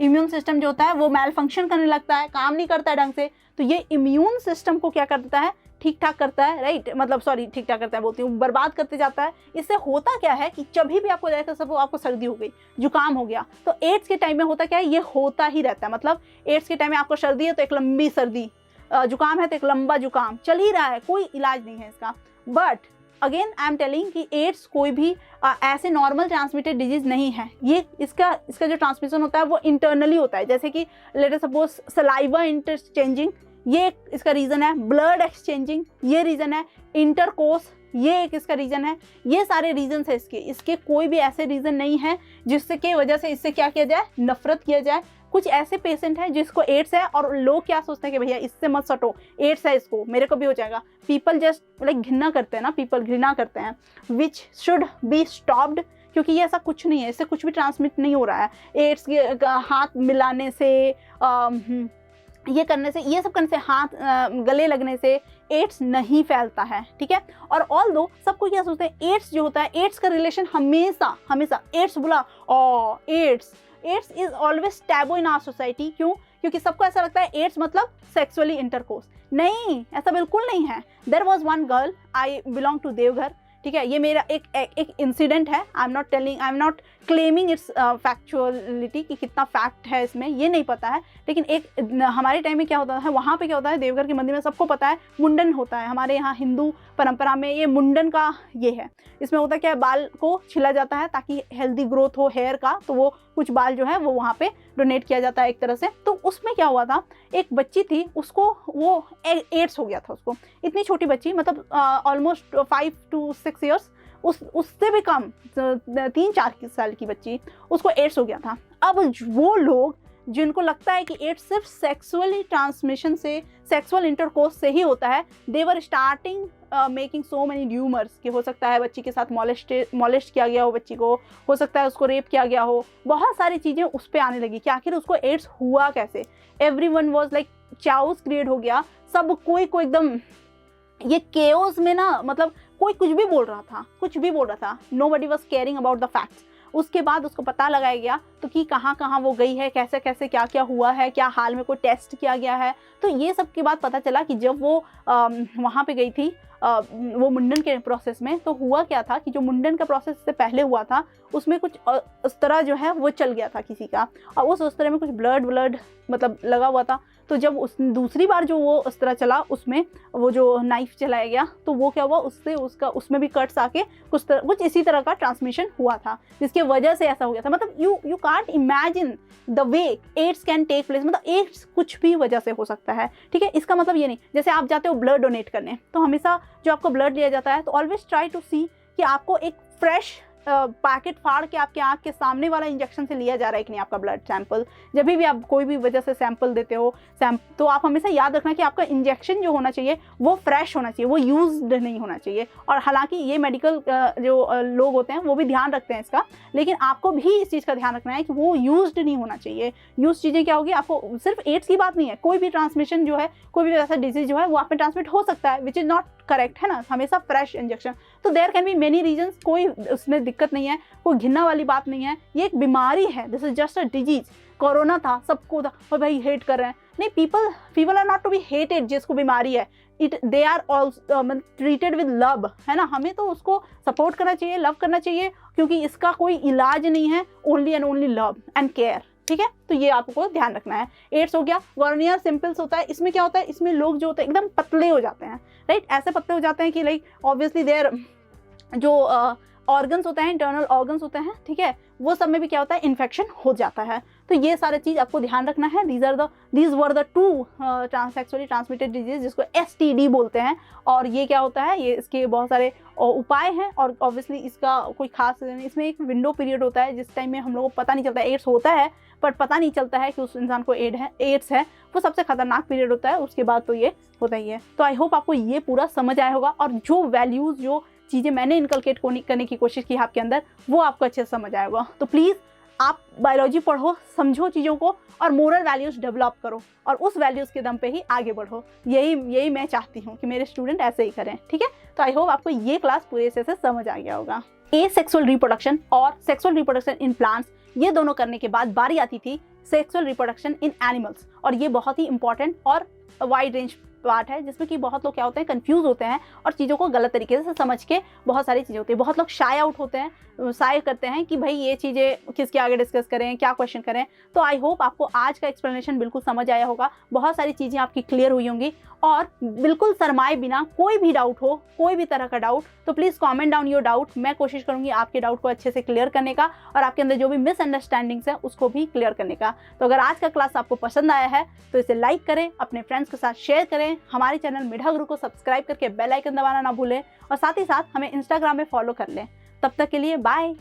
इम्यून सिस्टम जो होता है वो मैल फंक्शन करने लगता है, काम नहीं करता है ढंग से। तो ये इम्यून सिस्टम को क्या करता है, ठीक ठाक करता है, राइट, मतलब सॉरी ठीक ठाक करता है बोलती हूँ, बर्बाद करते जाता है। इससे होता क्या है कि जब भी आपको जैसा सब आपको सर्दी हो गई, जुकाम हो गया, तो एड्स के टाइम में होता क्या है, ये होता ही रहता है। मतलब एड्स के टाइम में आपको सर्दी है तो एक लंबी सर्दी, जुकाम है तो एक लंबा जुकाम चल ही रहा है, कोई इलाज नहीं है इसका। But again I am telling कि एड्स कोई भी ऐसे नॉर्मल ट्रांसमिटेड डिजीज नहीं है। ये इसका जो ट्रांसमिशन होता है वो इंटरनली होता है, जैसे कि late us suppose saliva interchanging, ये इसका रीज़न है। ब्लड एक्सचेंजिंग ये रीज़न है। इंटरकोर्स ये एक इसका रीज़न है। ये सारे रीजन है इसके कोई भी ऐसे रीज़न नहीं है जिससे की वजह से इससे क्या किया जाए, नफरत किया जाए। कुछ ऐसे पेशेंट हैं जिसको एड्स है और लोग क्या सोचते हैं कि भैया इससे मत सटो, एड्स है इसको, मेरे को भी हो जाएगा। पीपल जस्ट लाइक घृणा करते हैं ना, पीपल घृणा करते हैं, विच शुड बी स्टॉप्ड, क्योंकि ये ऐसा कुछ नहीं है, इससे कुछ भी ट्रांसमिट नहीं हो रहा है। एड्स के हाथ मिलाने से, ये करने से, ये सब करने से, हाथ गले लगने से एड्स नहीं फैलता है, ठीक है। और ऑल दो सबको क्या सोचते हैं, एड्स जो होता है, एड्स का रिलेशन हमेशा एड्स बोला AIDS is always taboo in our society. क्यों? क्योंकि सबको ऐसा लगता है एड्स मतलब सेक्सुअली इंटरकोर्स। नहीं, ऐसा बिल्कुल नहीं है। There was one girl, I belong to Deoghar, ठीक है। ये मेरा एक इंसिडेंट है। I am not claiming its factuality कि कितना फैक्ट है इसमें, ये नहीं पता है। लेकिन एक हमारे टाइम में क्या होता है, वहाँ पे क्या होता है, देवघर के मंदिर में सबको पता है मुंडन होता है। हमारे यहाँ हिंदू परंपरा में ये मुंडन का ये है। इसमें होता क्या है, बाल को छिला जाता है ताकि हेल्दी ग्रोथ हो हेयर का, तो वो कुछ बाल जो है वो वहाँ पे डोनेट किया जाता है एक तरह से। तो उसमें क्या हुआ था, एक बच्ची थी, उसको वो एड्स हो गया था। उसको इतनी छोटी बच्ची, मतलब ऑलमोस्ट 5 to 6 ईयर्स, उससे भी कम 3-4 साल की बच्ची, उसको एड्स हो गया था। अब वो लोग जिनको लगता है कि एड्स सिर्फ सेक्सुअली ट्रांसमिशन से, सेक्सुअल इंटरकोर्स से ही होता है, they were starting making so many rumours कि हो सकता है बच्ची के साथ मॉलेस्ट किया गया हो, बच्ची को हो सकता है उसको रेप किया गया हो, बहुत सारी चीज़ें उस पर आने लगी कि आखिर उसको एड्स हुआ कैसे। Everyone was like, chaos create हो गया, सब कोई को एकदम ये केओस में ना, मतलब कोई कुछ भी बोल रहा था, nobody was caring about the facts. उसके बाद उसको पता लगाया गया तो कि कहाँ कहाँ वो गई है, कैसे कैसे क्या क्या हुआ है, क्या हाल में कोई टेस्ट किया गया है। तो ये सब के बाद पता चला कि जब वो वहाँ पे गई थी वो मुंडन के प्रोसेस में, तो हुआ क्या था कि जो मुंडन का प्रोसेस से पहले हुआ था उसमें कुछ उस तरह जो है वो चल गया था किसी का, और उस तरह में कुछ ब्लड मतलब लगा हुआ था। तो जब उस दूसरी बार जो वो उस तरह चला, उसमें वो जो नाइफ चलाया गया, तो वो क्या हुआ, उससे उसका उसमें भी कट्स आके कुछ इसी तरह का ट्रांसमिशन हुआ था, जिसकी वजह से ऐसा हो गया था। मतलब you can't imagine the way AIDS can take place. मतलब एड्स कुछ भी वजह से हो सकता है, ठीक है। इसका मतलब ये नहीं, जैसे आप जाते हो ब्लड डोनेट करने, तो हमेशा जो आपको ब्लड दिया जाता है तो ऑलवेज ट्राई टू सी कि आपको एक फ्रेश पैकेट फाड़ के आपके आँख के सामने वाला इंजेक्शन से लिया जा रहा है कि नहीं आपका ब्लड सैंपल। जब भी आप कोई भी वजह से सैंपल देते हो तो आप हमेशा याद रखना कि आपका इंजेक्शन जो होना चाहिए वो फ्रेश होना चाहिए, वो यूज्ड नहीं होना चाहिए। और हालांकि ये मेडिकल जो लोग होते हैं वो भी ध्यान रखते हैं इसका, लेकिन आपको भी इस चीज़ का ध्यान रखना है कि वो यूज्ड नहीं होना चाहिए। यूज चीज़ें क्या होगी, आपको सिर्फ एड्स की बात नहीं है, कोई भी ट्रांसमिशन जो है, कोई भी ऐसा डिजीज जो है वो आप में ट्रांसमिट हो सकता है, विच इज़ नॉट करेक्ट, है ना। हमेशा फ्रेश इंजेक्शन, तो there can be many reasons, कोई उसमें दिक्कत नहीं है, कोई घिनने वाली बात नहीं है। ये एक बीमारी है, this is just a disease. Corona था, सबको था, और भाई हेट कर रहे हैं, नहीं, people are not to be hated जिसको बीमारी है, they are also treated with love, है ना। हमें तो उसको सपोर्ट करना चाहिए, लव करना चाहिए, क्योंकि इसका कोई इलाज नहीं है, only and only love and care, ठीक है। तो ये आपको ध्यान रखना है। एड्स हो गया, गोर्नियर सिंपल्स होता है, इसमें क्या होता है, इसमें लोग जो होते हैं एकदम पतले हो जाते हैं, राइट। ऐसे पतले हो जाते हैं कि लाइक ऑब्वियसली देयर जो ऑर्गन्स होते हैं, इंटरनल ऑर्गन्स होते हैं, ठीक है, वो सब में भी क्या होता है, इन्फेक्शन हो जाता है। तो ये सारे चीज़ आपको ध्यान रखना है। These were the 2 sexually transmitted disease जिसको STD बोलते हैं। और ये क्या होता है, ये इसके बहुत सारे उपाय हैं, और ऑब्वियसली इसका कोई खास नहीं, इसमें एक विंडो पीरियड होता है जिस टाइम में हम लोगों को पता नहीं चलता एड्स होता है, पर पता नहीं चलता है कि उस इंसान को एड्स है, वो सबसे खतरनाक पीरियड होता है। उसके बाद तो ये होता ही है। तो आई होप आपको ये पूरा समझ आया होगा, और जो वैल्यूज़, जो चीज़ें मैंने इनकलकेट करने की कोशिश की आपके अंदर, वो आपको अच्छे से समझ आएगा। तो प्लीज़ आप बायोलॉजी पढ़ो, समझो चीज़ों को, और मोरल वैल्यूज़ डेवलप करो, और उस वैल्यूज़ के दम पे ही आगे बढ़ो। यही मैं चाहती हूँ कि मेरे स्टूडेंट ऐसे ही करें, ठीक है। तो आई होप आपको ये क्लास पूरे से समझ आ गया होगा। एसेक्सुअल रिप्रोडक्शन और सेक्सुअल रिप्रोडक्शन इन प्लांट्स, ये दोनों करने के बाद बारी आती थी सेक्सुअल रिप्रोडक्शन इन एनिमल्स। और ये बहुत ही इंपॉर्टेंट और वाइड रेंज पार्ट है, जिसमें कि बहुत लोग क्या होते हैं, कंफ्यूज होते हैं, और चीज़ों को गलत तरीके से समझ के बहुत सारी चीज़ें होती है। बहुत लोग शाय आउट होते हैं, शाय करते हैं कि भाई ये चीज़ें किसके आगे डिस्कस करें, क्या क्वेश्चन करें। तो आई होप आपको आज का एक्सप्लेनेशन बिल्कुल समझ आया होगा, बहुत सारी चीज़ें आपकी क्लियर हुई होंगी। और बिल्कुल शर्माए बिना, कोई भी डाउट हो, कोई भी तरह का डाउट, तो please comment down your doubt. मैं कोशिश करूँगी आपके डाउट को अच्छे से क्लियर करने का, और आपके अंदर जो भी मिसअंडरस्टैंडिंग्स है उसको भी क्लियर करने का। तो अगर आज का क्लास आपको पसंद आया है तो इसे लाइक करें, अपने फ्रेंड्स के साथ शेयर करें, हमारे चैनल मिठा गुरु को सब्सक्राइब करके बेल आइकन दबाना ना भूलें, और साथ ही साथ हमें इंस्टाग्राम में फॉलो कर लें। तब तक के लिए बाय।